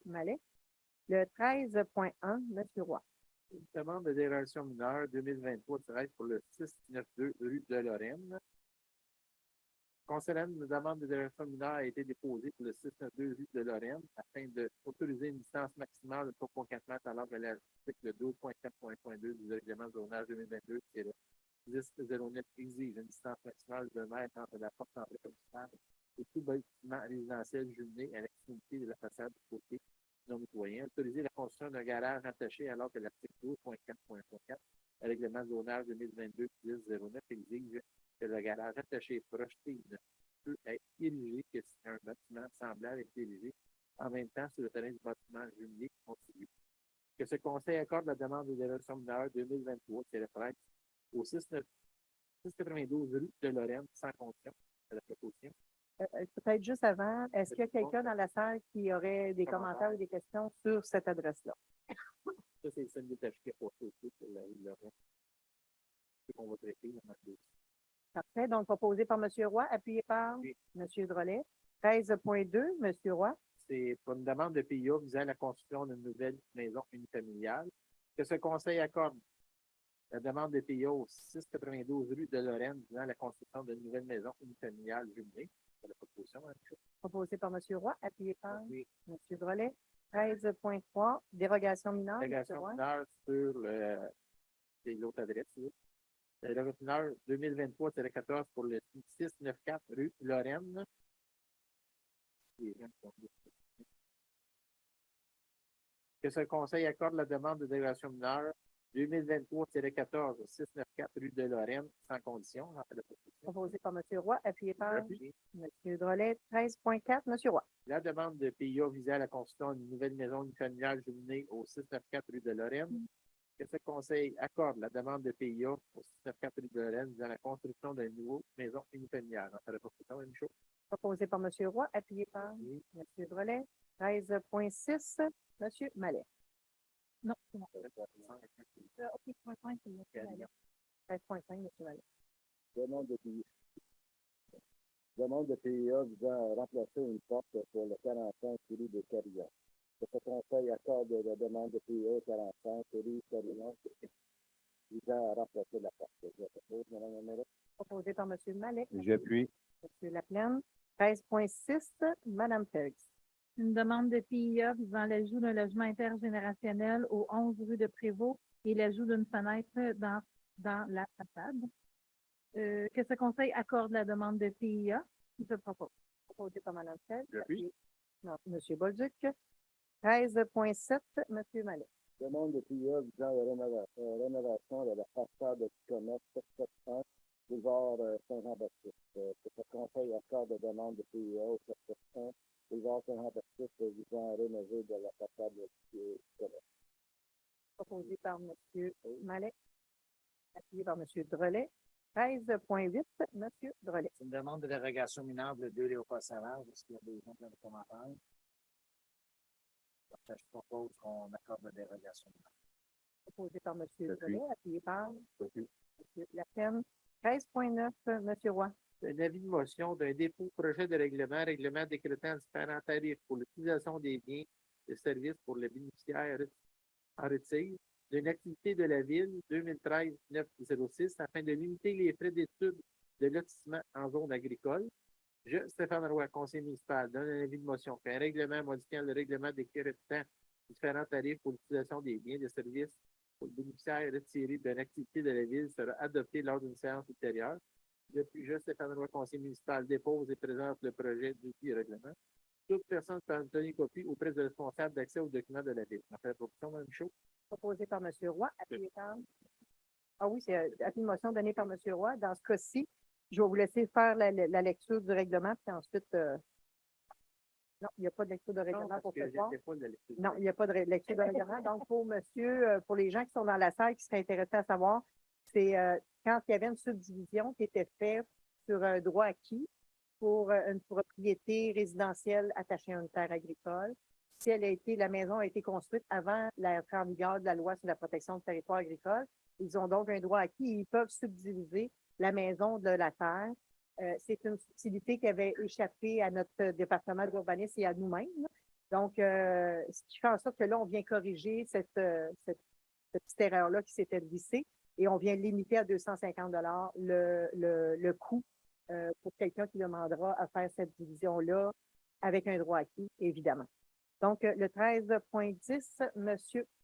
Mallet. Le 13.1, M. Roy. Une demande de dérogation mineure 2023-13 pour le 692 rue de Lorraine. Concernant une demande de dérogation mineure a été déposée pour le 692 rue de Lorraine afin d'autoriser une distance maximale de 3,4 mètres à l'ordre de l'article 12.4.2 du règlement de zonage 2022 qui est le 1009 exige une distance maximale de 2 mètres entre la porte d'entrée principale et tout bâtiment résidentiel jumelé à l'extrémité de la façade du côté non mitoyen. Autoriser la construction d'un garage attaché alors que l'article 12.4.4 le règlement de zonage 2022-1009 exige que le garage attaché projeté ne peut être érigé que si un bâtiment semblable est érigé en même temps sur le terrain du bâtiment jumelé contigu. Que ce conseil accorde la demande de dérogation mineure 2023 qui est prête au 692 rue de Lorraine sans condition de la proposition. Peut-être juste avant, est-ce qu'il y a quelqu'un dans la salle qui aurait des commentaires ou des questions sur cette adresse-là? Ça, c'est le seul détaché qui a passé aussi pour la rue de Lorraine. C'est ce qu'on va traiter dans notre dossier. Parfait. Donc, proposé par M. Roy, appuyé par M. Drolet. 13.2, M. Roy. C'est pour une demande de PIA visant la construction d'une nouvelle maison unifamiliale. Que ce conseil accorde la demande de PIA au 692 rue de Lorraine visant la construction d'une nouvelle maison unifamiliale jumelée. C'est la proposition, hein? Proposé par M. Roy, appuyé par M. Drolet. 13.3, dérogation mineure. Dérogation mineure sur l'autre adresse. Oui. La dérogation mineure 2023-14 pour le 694 rue Lorraine. Que ce conseil accorde la demande de dérogation mineure 2023-14, 694 rue de Lorraine, sans condition. J'en fais la proposition. Proposé par M. Roy, appuyé par Appuyé. M. Drolet. 13.4, M. Roy. La demande de PIA visant à la construction d'une nouvelle maison unifamiliale jumelée au 694 rue de Lorraine. Que ce conseil accorde la demande de PIA au 694 rue de Lorraine visant à la construction d'une nouvelle maison unifamiliale. J'en fais la proposition, Mme Michaud. Proposé par M. Roy, appuyé par M. Drolet. 13.6, M. Mallet. Non, c'est bon. OK, point 5, c'est bon. 13.5, M. Mallet. Demande de PIA. Demande de PIA visant à remplacer une porte pour le 45 rue de Carillon. Que ce conseil accorde la demande de PIA 45 rue de Carillon visant à remplacer la porte. Je propose, Mme la mairesse. Proposé par M. Mallet. J'appuie. M. Laplaine. 13.6, Mme Peltz. Une demande de PIA visant l'ajout d'un logement intergénérationnel au 11 rue de Prévost et l'ajout d'une fenêtre dans la façade. Que ce conseil accorde la demande de PIA. Qui se propose? Proposé par Mme Peltz. J'appuie. Non, M. Bolduc. 13.7, M. Mallet. Demande de PIA visant à la rénovation de la façade du commerce 771 boulevard Saint-Jean-Baptiste. Que ce conseil accorde la demande de PIA au 771 boulevard Saint-Jean-Baptiste visant à rénover de la façade du commerce. Proposé par M. Mallet. Appuyé par M. Drolet. 13.8, M. Drolet. C'est une demande de dérogation mineure de 2 Léopold Savage. Est-ce qu'il y a des gens de commentaires? Je propose qu'on accorde la dérogation mineure. Proposé par M. J'appuie. Drolet, appuyé par J'appuie. M. Laplaine. 13.9, M. Roy. Un avis de motion d'un dépôt projet de règlement décrétant différents tarifs pour l'utilisation des biens et services pour les bénéficiaires en retire d'une activité de la ville 2013-906 afin de limiter les frais d'études de lotissement en zone agricole. Je, Stéphane Roy, conseiller municipal, donne un avis de motion qu'un règlement modifiant le règlement décrétant différents tarifs pour l'utilisation des biens et des services pour les bénéficiaires retirés d'une activité de la ville sera adopté lors d'une séance ultérieure. Depuis, je, Stéphane Roy, conseiller municipal, dépose et présente le projet du règlement. Toute personne peut en tenir copie auprès du responsable d'accès aux documents de la ville. Après la proposition, Mme Michaud. Proposé par M. Roy, appuyé par... Ah oui, c'est appui de motion donné par M. Roy. Dans ce cas-ci, je vais vous laisser faire la lecture du règlement, puis ensuite... Non, il n'y a pas de lecture de règlement pour ce soir. Non, il n'y a pas de lecture de règlement. Donc, pour les gens qui sont dans la salle, qui seraient intéressés à savoir, c'est quand il y avait une subdivision qui était faite sur un droit acquis pour une propriété résidentielle attachée à une terre agricole. Si la maison a été construite avant l'entrée en vigueur de la loi sur la protection du territoire agricole, ils ont donc un droit acquis et ils peuvent subdiviser la maison de la terre. C'est une subtilité qui avait échappé à notre département de l'urbanisme et à nous-mêmes. Donc, ce qui fait en sorte que là, on vient corriger cette petite erreur-là qui s'était glissée et on vient limiter à 250 $ le coût pour quelqu'un qui demandera à faire cette division-là avec un droit acquis, évidemment. Donc, le 13.10, M.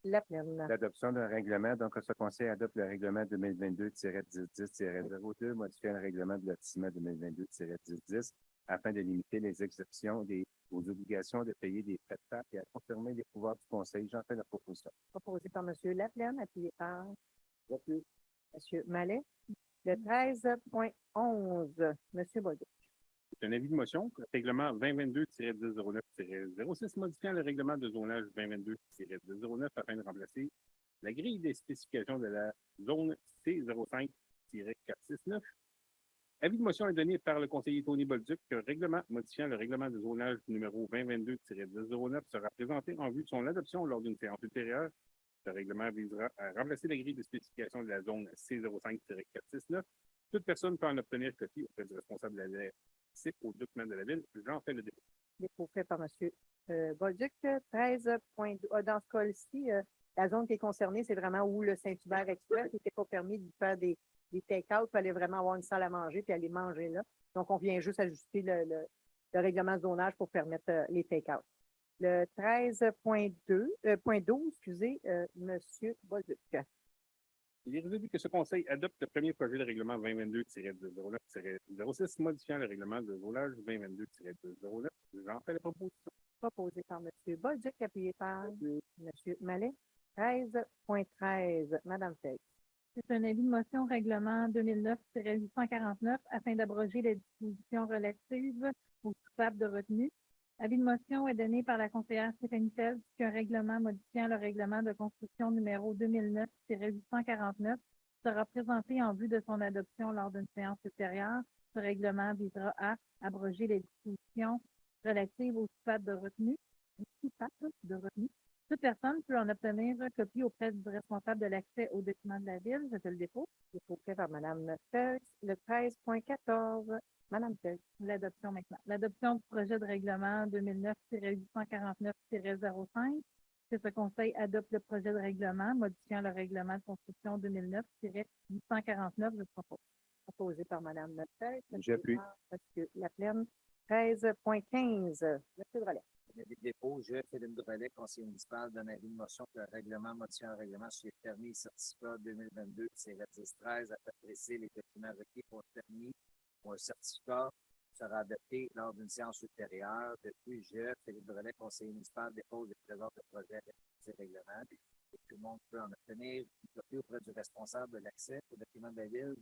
Laplaine. L'adoption d'un règlement. Donc, ce conseil adopte le règlement 2022-1010-02, modifiant le règlement de lotissement 2022-1010 afin de limiter les exceptions aux obligations de payer des frais de taxe et à confirmer les pouvoirs du conseil. J'en fais la proposition. Proposé par M. Laplaine, appuyé par M. Mallet. Le 13.11, M. Bolduc. C'est un avis de motion. Règlement 2022-1009-06 modifiant le règlement de zonage 2022-1009 afin de remplacer la grille des spécifications de la zone C05-469. Avis de motion est donné par le conseiller Tony Bolduc que règlement modifiant le règlement de zonage numéro 2022-1009 sera présenté en vue de son adoption lors d'une séance ultérieure. Ce règlement visera à remplacer la grille de spécification de la zone C05-469. Toute personne peut en obtenir copie auprès du responsable de la ville aux documents de la ville. J'en fais le dépôt. Dépôt fait par M. Bolduc. 13.2. Dans ce cas-ci, la zone qui est concernée, c'est vraiment où le Saint-Hubert Express n'était pas permis de faire des take-out. Il fallait vraiment avoir une salle à manger puis aller manger là. Donc, on vient juste ajuster le règlement de zonage pour permettre les take-out. Le 13.12, excusez, M. Bolduc. Il est résolu que ce conseil adopte le premier projet de règlement 2022-1009-06 modifiant le règlement de zonage 2022-1009. J'en fais la proposition. Proposé par M. Bolduc, appuyé par M. Mallet. 13.13, Madame Fay. C'est un avis de motion règlement 2009-849 afin d'abroger les dispositions relatives aux coupables de retenue. Avis de motion est donné par la conseillère Stéphanie Felds qu'un règlement modifiant le règlement de construction numéro 2009-849 sera présenté en vue de son adoption lors d'une séance ultérieure. Ce règlement visera à abroger les dispositions relatives aux coupables de retenue. Toute personne peut en obtenir copie auprès du responsable de l'accès aux documents de la Ville. Je te le dépose. Dépôt fait par Madame Fay. Le 13.14, Madame Fay. L'adoption maintenant. L'adoption du projet de règlement 2009-849-05. Que ce Conseil adopte le projet de règlement modifiant le règlement de construction 2009-849. Je propose. Proposé par Madame Fay. J'appuie. Monsieur Laplaine. 13.15, Monsieur Drolet. Avis de dépôt, je, Philippe Drolet, conseiller municipal, donne avis de motion que le règlement modifiant un règlement sur les permis et certificats 2022-1013 afin de préciser les documents requis pour un permis ou un certificat sera adopté lors d'une séance ultérieure. De plus, je, Philippe Drolet, conseiller municipal, dépose et présente le projet de ces règlements. Et tout le monde peut en obtenir une copie auprès du responsable de l'accès aux documents de la Ville.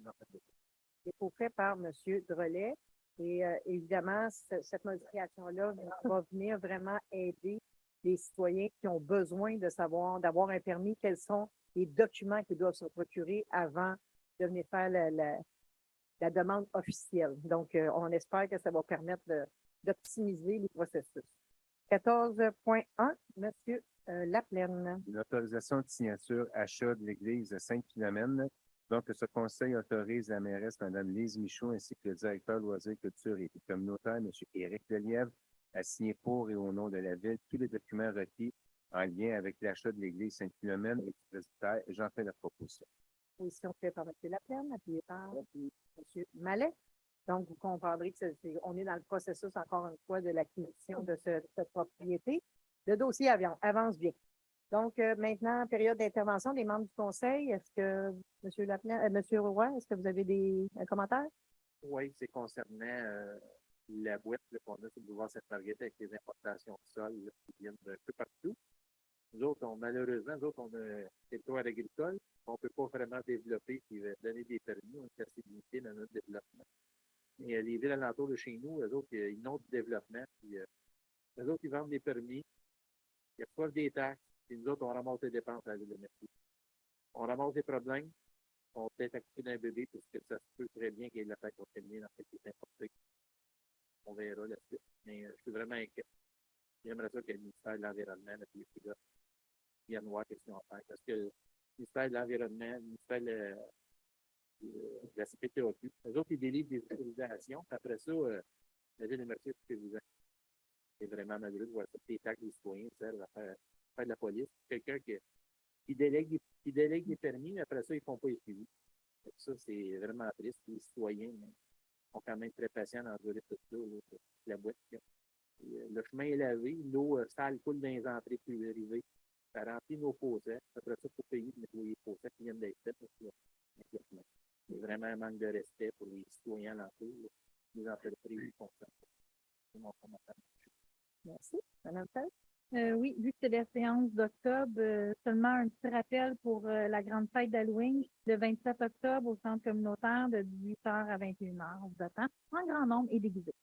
Dépôt fait par Monsieur Drolet. Et évidemment, cette modification-là va venir vraiment aider les citoyens qui ont besoin de savoir, d'avoir un permis, quels sont les documents qu'ils doivent se procurer avant de venir faire la demande officielle. Donc, on espère que ça va permettre d'optimiser les processus. 14.1, Monsieur Laplaine. Une autorisation de signature achat de l'église Sainte-Philomène. Donc, ce conseil autorise la mairesse, Mme Lise Michaud, ainsi que le directeur loisirs, culture et communautaire, M. Éric Lelièvre, à signer pour et au nom de la Ville tous les documents requis en lien avec l'achat de l'église Sainte-Philomène et du presbytère. J'en fais la proposition. Position faite par M. Laplaine, appuyée par M. Mallet. Donc, vous comprendrez qu'on est dans le processus, encore une fois, de l'acquisition de cette propriété. Le dossier avance bien. Donc, maintenant, période d'intervention des membres du conseil. Est-ce que, M. Laplaine, M. Roy, est-ce que vous avez un commentaire? Oui, c'est concernant la boîte qu'on a sur le boulevard Sainte-Marguerite avec les importations de sol là, qui viennent d'un peu partout. Nous autres, malheureusement, on a un territoire agricole. On ne peut pas vraiment développer et donner des permis. On est assez limité dans notre développement. Et les villes alentours de chez nous, eux autres, ils ont du développement. Puis, eux autres, ils vendent des permis. Ils reçoivent des taxes. Et nous autres, on ramasse les dépenses à la ville de Mercier. On ramasse des problèmes. On peut être accouché d'un bébé parce que ça se peut très bien qu'il y ait de la taxe contaminée dans ce qui est importé. On verra la suite. Mais je suis vraiment inquiet. J'aimerais ça que le ministère de l'Environnement, là, puis les viennent voir qu'est-ce qu'ils vont faire. Parce que le ministère de l'Environnement, le ministère de la Sécurité occupe, eux autres, ils délivrent des autorisations. Après ça, la ville de Mercier, c'est vraiment malheureux de voir ça. Les taxes des citoyens servent à faire de la police. Quelqu'un qui délègue des permis, mais après ça, ils ne font pas les suivis. Ça, c'est vraiment triste. Les citoyens sont quand même très patients dans tout ça, la boîte. Le chemin est lavé, l'eau sale coule dans les entrées privées. Ça remplit nos fossés. Après ça, il faut payer de nettoyer les fossés qui viennent d'être faits. C'est vraiment un manque de respect pour les citoyens alentours, les entreprises qui font ça. C'est mon commentaire. Merci. Mme Fay? Oui, vu que c'est la séance d'octobre, seulement un petit rappel pour la grande fête d'Halloween, le 27 octobre au centre communautaire de 18h à 21h. On vous attend en grand nombre et déguisé.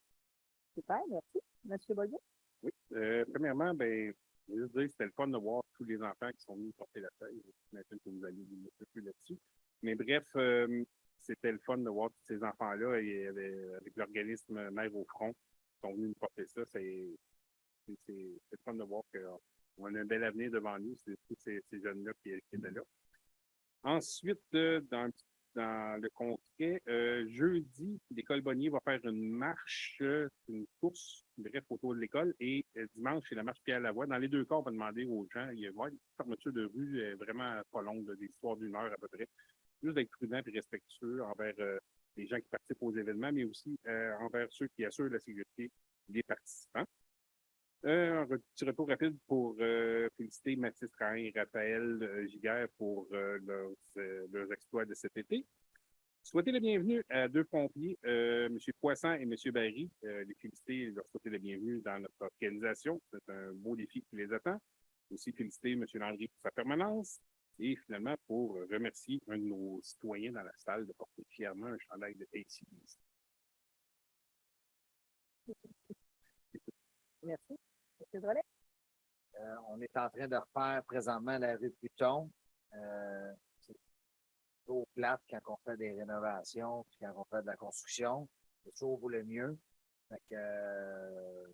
Super, merci. Monsieur Bollier? Oui. Premièrement, je veux dire, c'était le fun de voir tous les enfants qui sont venus porter la feuille. J'imagine que vous allez un peu plus là-dessus. Mais bref, c'était le fun de voir tous ces enfants-là et avec l'organisme Mère au front qui sont venus nous porter ça. C'est le fun de voir qu'on a un bel avenir devant nous. C'est tous ces jeunes-là qui étaient là. Ensuite, dans le concret, jeudi, l'école Bonnier va faire une marche, une course, bref, autour de l'école. Et dimanche, c'est la marche Pierre-Lavoie. Dans les deux cas, on va demander aux gens, il y a une fermeture de rue vraiment pas longue, des histoires d'1 heure à peu près. Juste d'être prudent et respectueux envers les gens qui participent aux événements, mais aussi envers ceux qui assurent la sécurité des participants. Un petit retour rapide pour féliciter Mathis Trahin et Raphaël Giguère pour leurs exploits de cet été. Souhaiter la bienvenue à deux pompiers, M. Poisson et M. Barry. Les féliciter et leur souhaiter la bienvenue dans notre organisation. C'est un beau défi qui les attend. Aussi féliciter M. Landry pour sa permanence et finalement pour remercier un de nos citoyens dans la salle de porter fièrement un chandail de ACDC. Merci. M. Drolet? On est en train de refaire présentement la rue Pluton. C'est toujours plate quand on fait des rénovations, puis quand on fait de la construction. C'est toujours pour le mieux. Fait que,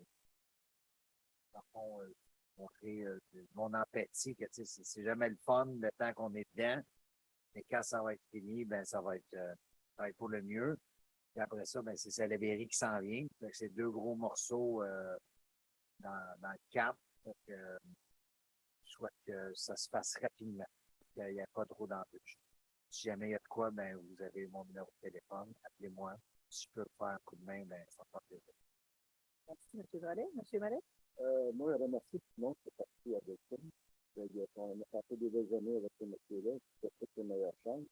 dans le fond, montrer mon empathie, que c'est jamais le fun le temps qu'on est dedans. Mais quand ça va être fini, ben ça va être pour le mieux. Puis après ça, ben c'est Salaberry qui s'en vient. Fait que c'est 2 gros morceaux dans le cap. Fait que, je souhaite que ça se fasse rapidement, qu'il n'y ait pas trop d'embûches. Si jamais il y a de quoi, ben vous avez mon numéro de téléphone, appelez-moi. Si je peux faire un coup de main, ben ça va faire plaisir. Merci, M. Drolet. M. Mallet? Moi, je remercie tout le monde qui est parti avec ça. On a passé des belles années avec ce monsieur-là. C'est toutes les meilleures chances.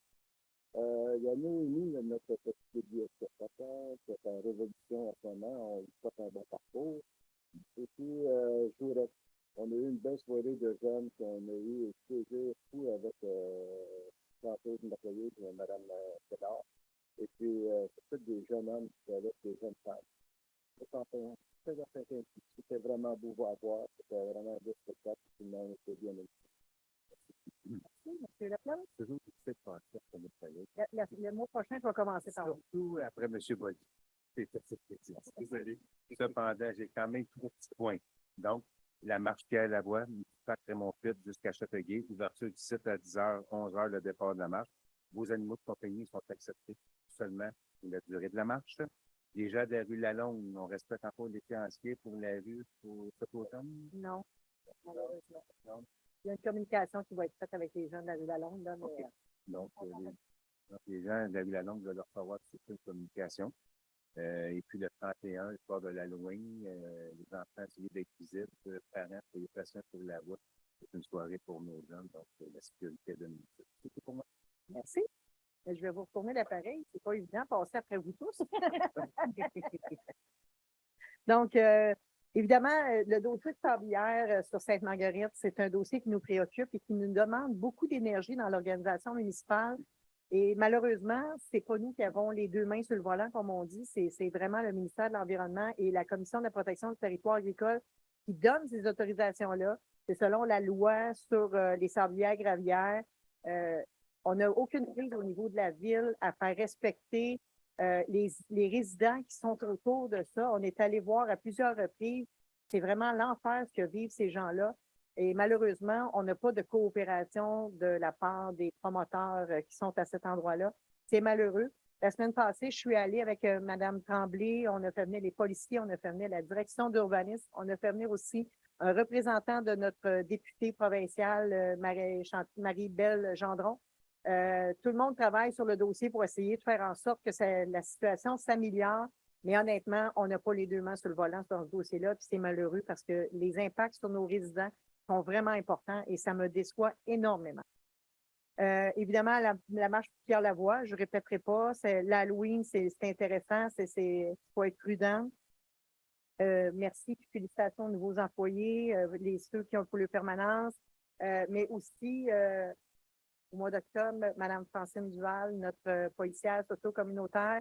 Il y a Noémie, notre petit bibliothécaire, qui est en révolution en ce moment. On lui souhaite un bon parcours. Et puis, Jourette. On a eu une belle soirée de jeunes qu'on a eu plaisir fou avec Chanteuse Merveilleuse et Mme Pédard. Et puis, c'est tous des jeunes hommes qui étaient avec des jeunes femmes. C'était vraiment beau à voir. C'était vraiment un beau spectacle. Tout le monde était bien aimé. Merci, M. Laplante. C'est toujours difficile de penser à notre collègue. Le mois prochain, je vais commencer par vous. Surtout après M. Bolly. C'est désolé. Cependant, j'ai quand même 3 petits points. Donc, la marche Pierre-Lavoie, Parc Raymond-Pitt jusqu'à Châteauguay, ouverture du site à 10h, 11h, le départ de la marche. Vos animaux de compagnie sont acceptés seulement pour la durée de la marche. Les gens de la rue Lalonde, on respecte encore les créanciers pour la rue pour cet automne? Non, malheureusement. Non. Il y a une communication qui va être faite avec les gens de la rue Lalonde. Là, mais, Donc, les gens de la rue Lalonde doivent recevoir cette communication. Et puis le 31, le soir de l'Halloween, les enfants essayent d'être visibles, parents, soyez patients sur la route. C'est une soirée pour nos jeunes, donc la sécurité de nous. C'est tout pour moi. merci. Je vais vous retourner l'appareil. C'est pas évident de passer après vous tous. Donc, évidemment, le dossier de Sablière sur Sainte-Marguerite, c'est un dossier qui nous préoccupe et qui nous demande beaucoup d'énergie dans l'organisation municipale. Et malheureusement, c'est pas nous qui avons les 2 mains sur le volant, comme on dit. C'est vraiment le ministère de l'Environnement et la Commission de la protection du territoire agricole qui donnent ces autorisations-là. C'est selon la loi sur les sablières gravières. On n'a aucune prise au niveau de la ville à faire respecter les résidents qui sont autour de ça. On est allé voir à plusieurs reprises. C'est vraiment l'enfer ce que vivent ces gens-là. Et malheureusement, on n'a pas de coopération de la part des promoteurs qui sont à cet endroit-là. C'est malheureux. La semaine passée, je suis allée avec Mme Tremblay. On a fait venir les policiers, on a fait venir la direction d'urbanisme. On a fait venir aussi un représentant de notre députée provinciale, Marie-Belle Gendron. Tout le monde travaille sur le dossier pour essayer de faire en sorte que la situation s'améliore. Mais honnêtement, on n'a pas les 2 mains sur le volant dans ce dossier-là, puis c'est malheureux parce que les impacts sur nos résidents sont vraiment importants et ça me déçoit énormément. Évidemment, la marche Pierre-Lavoie, je ne répéterai pas, c'est l'Halloween, c'est intéressant, faut être prudent. Merci, puis félicitations aux nouveaux employés, ceux qui ont pour le permanence, mais aussi au mois d'octobre, Mme Francine Duval, notre policière socio-communautaire,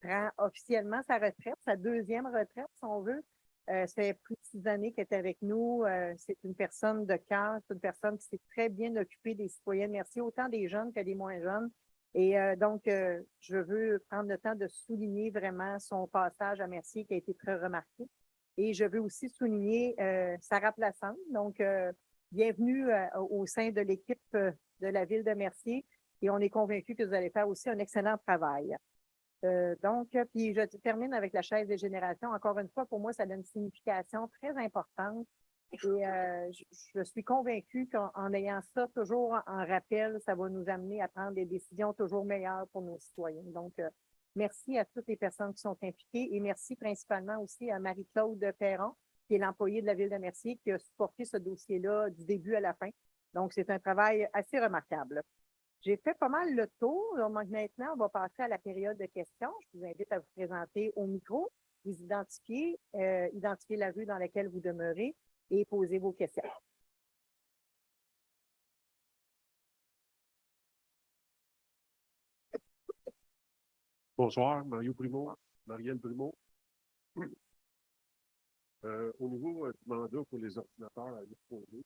prend officiellement sa retraite, sa 2e retraite, si on veut. Ça fait plus de 6 années qu'elle est avec nous. C'est une personne de cœur, c'est une personne qui s'est très bien occupée des citoyens de Mercier, autant des jeunes que des moins jeunes. Et donc, je veux prendre le temps de souligner vraiment son passage à Mercier qui a été très remarqué. Et je veux aussi souligner Sarah Plassante. Donc, bienvenue au sein de l'équipe de la ville de Mercier. Et on est convaincus que vous allez faire aussi un excellent travail. Puis je termine avec la chaise des générations. Encore une fois, pour moi, ça a une signification très importante. Et je suis convaincue qu'en ayant ça toujours en rappel, ça va nous amener à prendre des décisions toujours meilleures pour nos citoyens. Donc, merci à toutes les personnes qui sont impliquées et merci principalement aussi à Marie-Claude Perron, qui est l'employée de la ville de Mercier, qui a supporté ce dossier-là du début à la fin. Donc, c'est un travail assez remarquable. J'ai fait pas mal le tour. Donc, maintenant, on va passer à la période de questions. Je vous invite à vous présenter au micro, vous identifier la rue dans laquelle vous demeurez et poser vos questions. Bonsoir, Mario Primo, Marielle Primo. Au niveau du mandat pour les ordinateurs à disposer,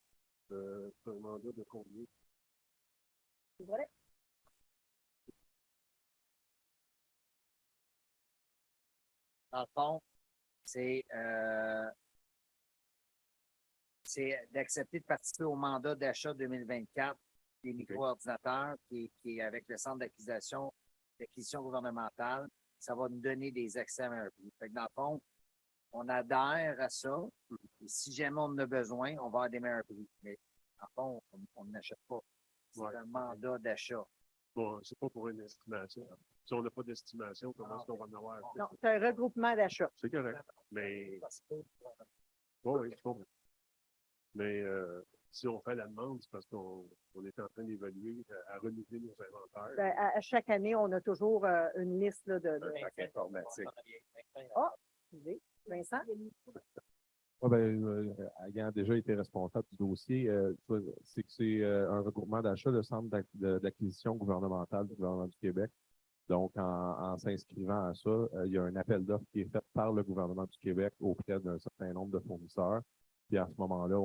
c'est un mandat de combien? Voilà. Dans le fond, c'est d'accepter de participer au mandat d'achat 2024 des micro-ordinateurs qui est avec le centre d'acquisition gouvernementale. Ça va nous donner des accès à meilleur prix. Fait que dans le fond, on adhère à ça. Et si jamais on en a besoin, on va avoir des meilleurs prix. Mais dans le fond, on n'achète pas. C'est un mandat d'achat. Bon, c'est pas pour une estimation. Si on n'a pas d'estimation, comment est-ce qu'on va en avoir? Non, c'est un regroupement d'achat. C'est correct. Mais. Bon, oui, je comprends. Mais si on fait la demande, c'est parce qu'on est en train d'évaluer à renouveler nos inventaires. Ben, à chaque année, on a toujours une liste là, de. Un pack informatique. Ah, excusez, Vincent? Ouais, ayant déjà été responsable du dossier, c'est que c'est un regroupement d'achat de centre d'acquisition gouvernementale du gouvernement du Québec. Donc, en s'inscrivant à ça, il y a un appel d'offres qui est fait par le gouvernement du Québec auprès d'un certain nombre de fournisseurs. Puis à ce moment-là,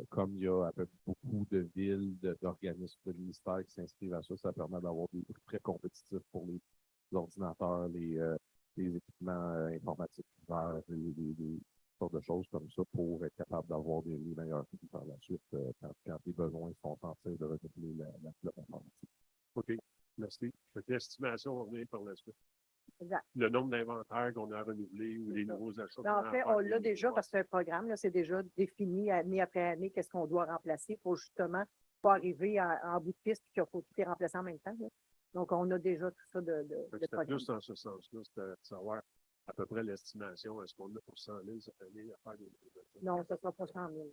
comme il y a à peu près beaucoup de villes, d'organismes, de ministères qui s'inscrivent à ça, ça permet d'avoir des prix très compétitifs pour les ordinateurs, les équipements informatiques divers, des sortes de choses comme ça pour être capable d'avoir les meilleurs prix par la suite quand les besoins sont censés de renouveler la flotte informatique. OK, merci. Fait que l'estimation va venir par la suite. Exact. Le nombre d'inventaires qu'on a renouvelés ou les nouveaux achats. Ben, en fait, on l'a déjà parce que c'est un programme, là, c'est déjà défini année après année qu'est-ce qu'on doit remplacer pour justement pas arriver en bout de piste et qu'il faut tout remplacer en même temps. Là. Donc, on a déjà tout ça de programme. Plus dans ce sens-là, c'était de savoir à peu près l'estimation. Est-ce qu'on a pour 100 000 cette année à faire des achats? Non, ça ne sera pas 100 000.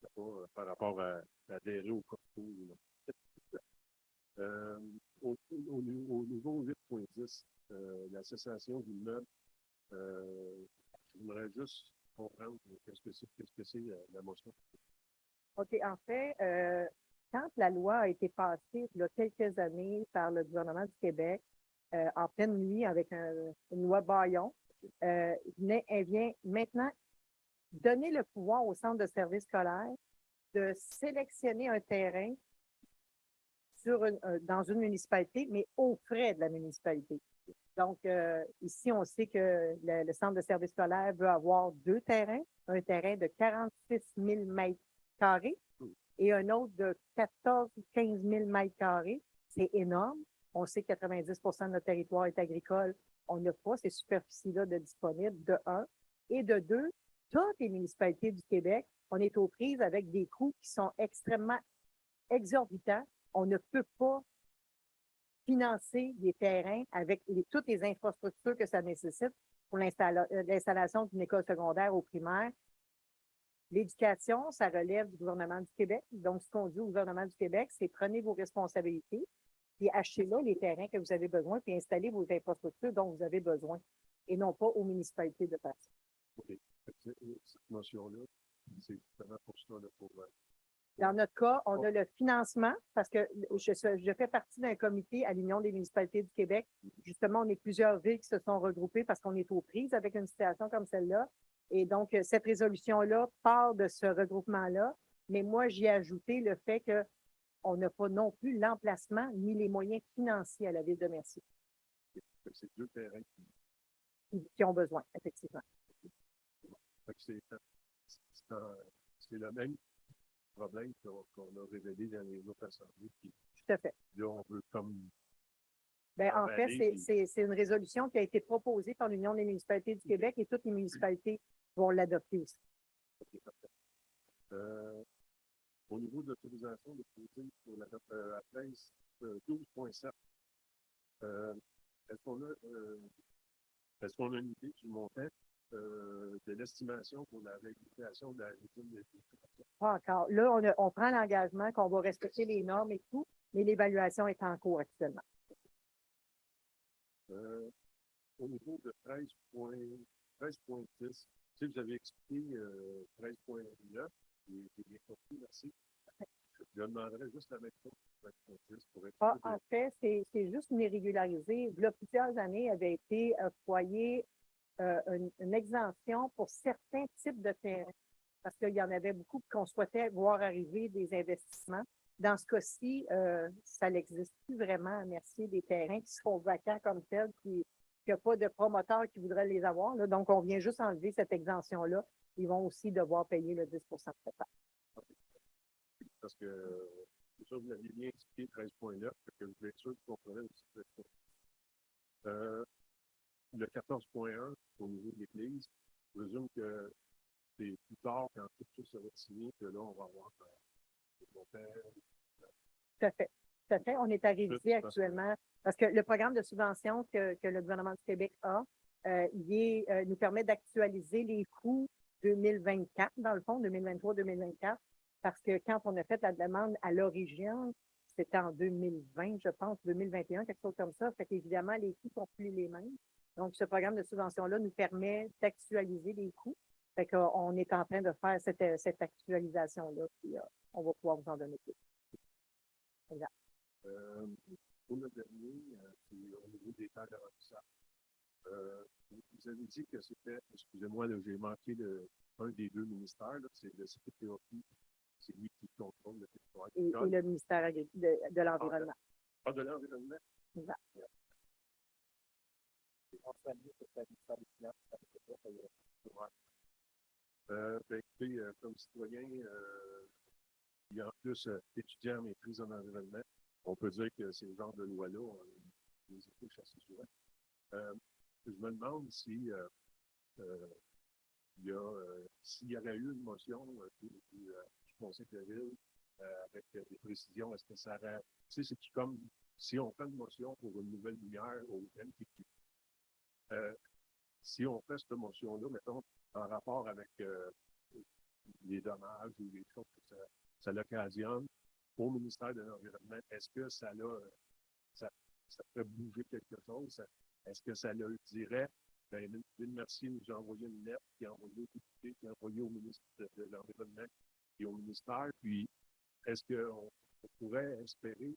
C'est pas par rapport à adhérer au coût. Au niveau 8.10, l'association d'immeubles, j'aimerais juste comprendre qu'est-ce que c'est la motion. OK. En fait, quand la loi a été passée il y a quelques années par le gouvernement du Québec, en pleine nuit avec une loi Bayon, elle vient maintenant donner le pouvoir au centre de services scolaires de sélectionner un terrain dans une municipalité, mais aux frais de la municipalité. Donc, ici, on sait que le centre de services scolaires veut avoir 2 terrains, un terrain de 46 000 mètres carrés et un autre de 14 ou 15 000 mètres carrés. C'est énorme. On sait que 90 de notre territoire est agricole. On n'a pas ces superficies-là de disponibles, de 1. Et de 2, toutes les municipalités du Québec, on est aux prises avec des coûts qui sont extrêmement exorbitants. On ne peut pas financer des terrains avec toutes les infrastructures que ça nécessite pour l'installation d'une école secondaire au primaire. L'éducation, ça relève du gouvernement du Québec. Donc, ce qu'on dit au gouvernement du Québec, c'est prenez vos responsabilités, puis achetez là les terrains que vous avez besoin, puis installez vos infrastructures dont vous avez besoin, et non pas aux municipalités de passer. OK. Cette notion-là, c'est justement pour ça, Dans notre cas, on a le financement parce que je fais partie d'un comité à l'Union des municipalités du Québec. Justement, on est plusieurs villes qui se sont regroupées parce qu'on est aux prises avec une situation comme celle-là. Et donc, cette résolution-là part de ce regroupement-là. Mais moi, j'y ai ajouté le fait qu'on n'a pas non plus l'emplacement ni les moyens financiers à la ville de Mercier. C'est 2 terrains qui ont besoin, effectivement. C'est le même problème qu'on a révélé dans les autres assemblées. Tout à fait. Là, on veut comme. Bien, en fait, c'est une résolution qui a été proposée par l'Union des municipalités du Québec et toutes les municipalités vont l'adopter aussi. Au niveau de l'autorisation de poser pour la 13, 12.7, est-ce qu'on a une idée du montant de l'estimation pour la réhabilitation de la région de Pas encore. Là, on prend l'engagement qu'on va respecter les normes et tout, mais l'évaluation est en cours actuellement. Au niveau de 13.10, vous avez expliqué 13.9, j'ai bien compris, merci. Je demanderais juste la même chose pour être comptiste, pour être Ah, sûr de- en fait, c'est juste une irrégularité. Il y a plusieurs années, avait été octroyé une exemption pour certains types de terrains, parce qu'il y en avait beaucoup qu'on souhaitait voir arriver des investissements. Dans ce cas-ci, ça n'existe plus vraiment, merci, des terrains qui sont vacants comme tels, qu'il n'y a pas de promoteurs qui voudraient les avoir, là. Donc, on vient juste enlever cette exemption-là. Ils vont aussi devoir payer le 10 de taxe. parce que c'est sûr, vous l'aviez bien expliqué, 13,9, fait que je voulais être sûr que vous comprenez aussi 13,9. Le 14,1 au niveau de l'Église, je présume que c'est plus tard, quand tout ça sera signé, que là, on va avoir des montants. Tout à fait. Tout à fait. On est à réviser Juste parce que- actuellement parce que le programme de subvention que le gouvernement du Québec a, nous permet d'actualiser les coûts 2024, dans le fond, 2023-2024, parce que quand on a fait la demande à l'origine, c'était en 2020, je pense, 2021, quelque chose comme ça. Fait qu'évidemment, les coûts sont plus les mêmes. Donc, ce programme de subvention-là nous permet d'actualiser les coûts. Fait qu'on est en train de faire cette actualisation-là, puis on va pouvoir vous en donner plus. Exact. Pour le dernier, c'est au niveau des temps de remplissage. Vous avez dit que c'était, excusez-moi, là, j'ai manqué un des deux ministères, là, c'est le CPTOP, c'est lui qui contrôle le territoire. Et le ministère de l'Environnement. Ah, de l'environnement? Exact. Écoutez, comme citoyen, et en plus étudiant en maîtrise en environnement, on peut dire que ces genres de lois-là, on les écoute assez souvent. Je me demande si s'il y aurait eu une motion du Conseil de la Ville avec des précisions, est-ce que ça aurait. Tu sais, c'est comme si on fait une motion pour une nouvelle lumière au MTQ. Si on fait cette motion-là, mettons, en rapport avec les dommages ou les choses que ça l'occasionne au ministère de l'Environnement, est-ce que ça fait bouger quelque chose? Est-ce que ça leur dirait, ben, Ville Mercier nous a envoyé une lettre, qui a envoyé au député, qui a envoyé au ministre de l'Environnement et au ministère, puis est-ce qu'on pourrait espérer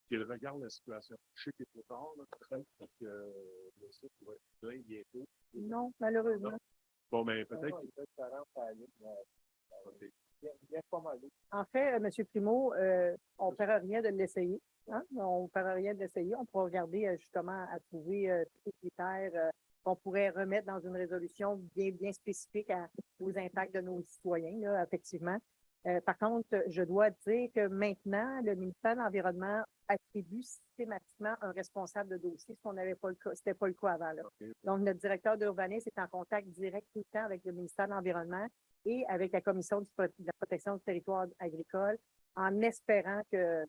qu'il regarde la situation? Je sais qu'il est trop tard, là, peut-être, parce que le site pourrait être plein bientôt. Non, malheureusement. Non. Bon, mais peut-être. En fait, M. Primo, on ne paiera rien de l'essayer. Hein? On ne paiera rien de l'essayer. On pourra regarder justement à trouver tous les critères qu'on pourrait remettre dans une résolution bien spécifique aux impacts de nos citoyens, là, effectivement. Par contre, je dois dire que maintenant, le ministère de l'Environnement attribue systématiquement un responsable de dossier, ce qu'on n'avait pas le cas, c'était pas le cas avant, là. Okay. Donc, notre directeur d'urbanisme est en contact direct tout le temps avec le ministère de l'Environnement et avec la Commission de la protection du territoire agricole, en espérant que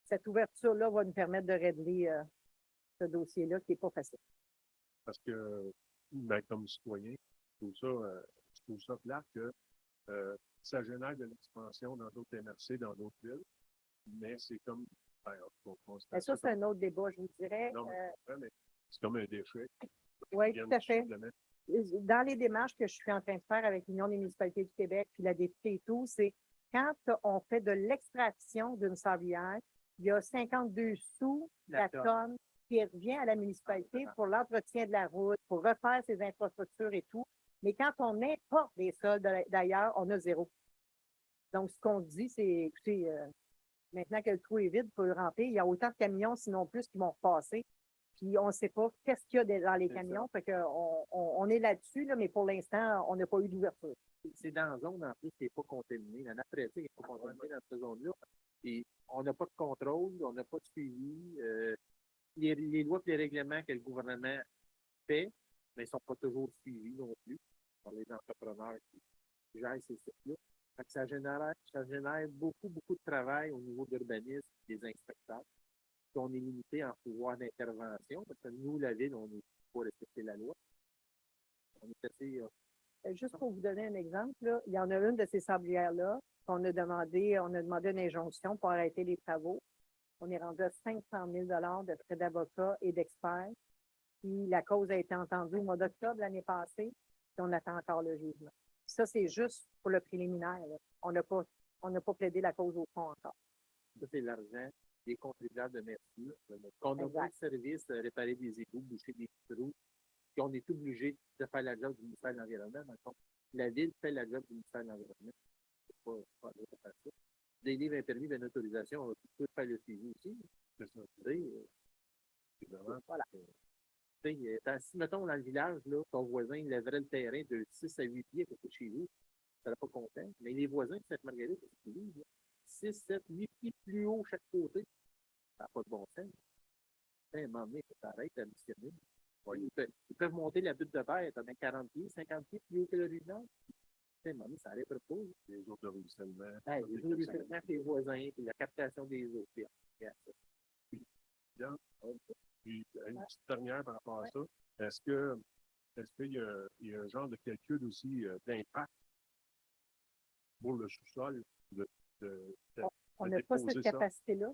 cette ouverture-là va nous permettre de régler ce dossier-là qui n'est pas facile. Parce que, ben, comme citoyen, je trouve ça plate que ça génère de l'expansion dans d'autres MRC, dans d'autres villes, mais c'est comme. Ben, ça, c'est un autre débat, je vous dirais. Non, mais c'est comme un déchet. Oui, tout à fait. Dans les démarches que je suis en train de faire avec l'Union des municipalités du Québec, puis la députée et tout, c'est quand on fait de l'extraction d'une sablière, il y a 52 sous la tonne qui revient à la municipalité pour l'entretien de la route, pour refaire ses infrastructures et tout. Mais quand on importe des sols d'ailleurs, on a zéro. Donc, ce qu'on dit, c'est, écoutez, maintenant que le trou est vide, il faut le remplir. Il y a autant de camions, sinon plus, qui vont repasser. Puis, on ne sait pas qu'est-ce qu'il y a dans les camions. Fait on est là-dessus, là, mais pour l'instant, on n'a pas eu d'ouverture. C'est dans la zone, en plus, qui n'est pas contaminée. La nappe phréatique n'est pas contaminée dans cette zone-là. Et on n'a pas de contrôle, on n'a pas de suivi. Les lois et les règlements que le gouvernement fait, mais ils ne sont pas toujours suivis non plus par les entrepreneurs qui gèrent ces sites-là. Ça génère beaucoup de travail au niveau d'urbanisme des inspecteurs. Puis on est limité en pouvoir d'intervention parce que nous, la Ville, on n'est pas respecter la loi. On est assez. Juste pour vous donner un exemple, là, il y en a une de ces sablières-là qu'on a demandé une injonction pour arrêter les travaux. On est rendu à 500 000 $ de frais d'avocat et d'experts. Puis la cause a été entendue au mois d'octobre l'année passée, puis on attend encore le jugement. Ça, c'est juste pour le préliminaire, là. On n'a pas plaidé la cause au fond encore. Ça, c'est l'argent des contribuables de Merci. Qu'on a pas de service, réparer des égouts, boucher des trous, qu'on est obligé de faire la job du ministère de l'Environnement. Dans le fond, la Ville fait la job du ministère de l'Environnement. C'est pas à nous de faire ça. Des livres impermis d'une autorisation, on va tout faire le suivi aussi. C'est ça. Évidemment. Voilà. Si, mettons, dans le village, là, ton voisin il lèverait le terrain de 6 à 8 pieds à côté de chez vous, ça serait pas content. Mais les voisins de Sainte-Marguerite, c'est ce qu'ils disent, 6, 7, 8 pieds plus haut chaque côté. Ça n'a pas de bon sens. À un moment donné, il faut s'arrêter à missionner. Ouais, ils peuvent monter la butte de verre, t'as 40 pieds, 50 pieds plus haut que l'original. À un moment donné, ça n'arrêtera pas. Les autres ruissellements. Les autres ruissellements, les voisins, puis la captation des eaux. Puis, Puis, une petite dernière par rapport à ça. Est-ce qu'il y a un genre de calcul aussi d'impact pour le sous-sol on n'a pas cette capacité-là.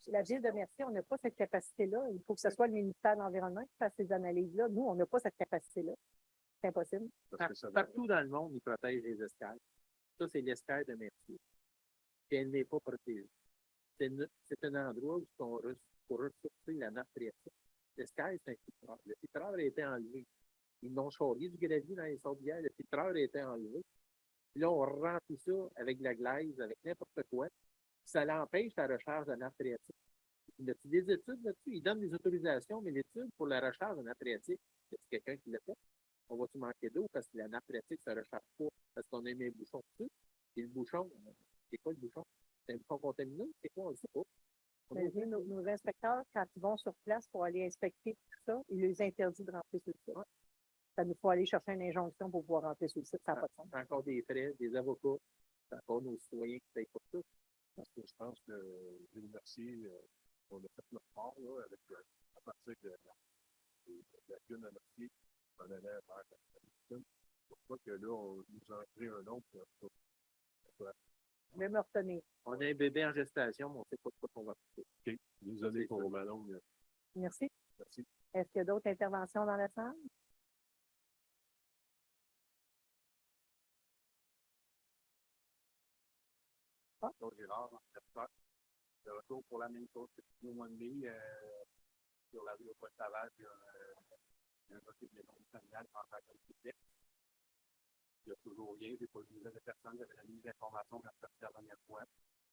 La Ville de Merci, on n'a pas cette capacité-là. Il faut que ce soit le ministère de l'Environnement qui fasse ces analyses-là. Nous, on n'a pas cette capacité-là. C'est impossible. Partout dans le monde, ils protègent les escales. Ça, c'est l'escale de Merci. Puis elle n'est pas protégée. C'est un endroit où on pour ressourcer la nappe phréatique. L'escale, c'est un filtreur. Le filtreur a été enlevé. Ils n'ont charrié du gravier dans les sorbières. Le filtreur a été enlevé. Puis là, on remplit ça avec de la glaise, avec n'importe quoi. Ça l'empêche la recharge de nappe phréatique. Il y a des études là-dessus. Ils donnent des autorisations, mais l'étude pour la recharge de nappe phréatique, c'est quelqu'un qui l'a fait. On va-tu manquer d'eau parce que la nappe phréatique ne se recharge pas parce qu'on a mis un bouchon dessus. Et le bouchon, c'est quoi le bouchon? C'est un bouchon contaminé? C'est quoi? On ne sait pas. Nos inspecteurs, quand ils vont sur place pour aller inspecter tout ça, ils les interdisent de rentrer sur le site. Ça nous faut aller chercher une injonction pour pouvoir rentrer sur le site. Ça n'a pas de sens. C'est encore des frais, des avocats. C'est encore nos citoyens qui payent pour ça. Parce que je pense que l'université, on a fait notre part là, avec, à partir de la Lune à Merci, on allait vers la Lune. Pourquoi que là, on nous a pris un autre. Je vais me retenir. On a un bébé en gestation, mais on ne sait pas de quoi on va faire. OK. Désolé pour Manon. Merci. Merci. Est-ce qu'il y a d'autres interventions dans la salle? Donc, Gérard, de retour pour la même chose que au mois de mai, sur la rue au Pointe-Savage, il y a un dossier de maison familiale en tant que il n'y a toujours rien, j'ai pas eu de nouvelles de personnes, j'avais la mise d'information quand je suis parti la dernière fois,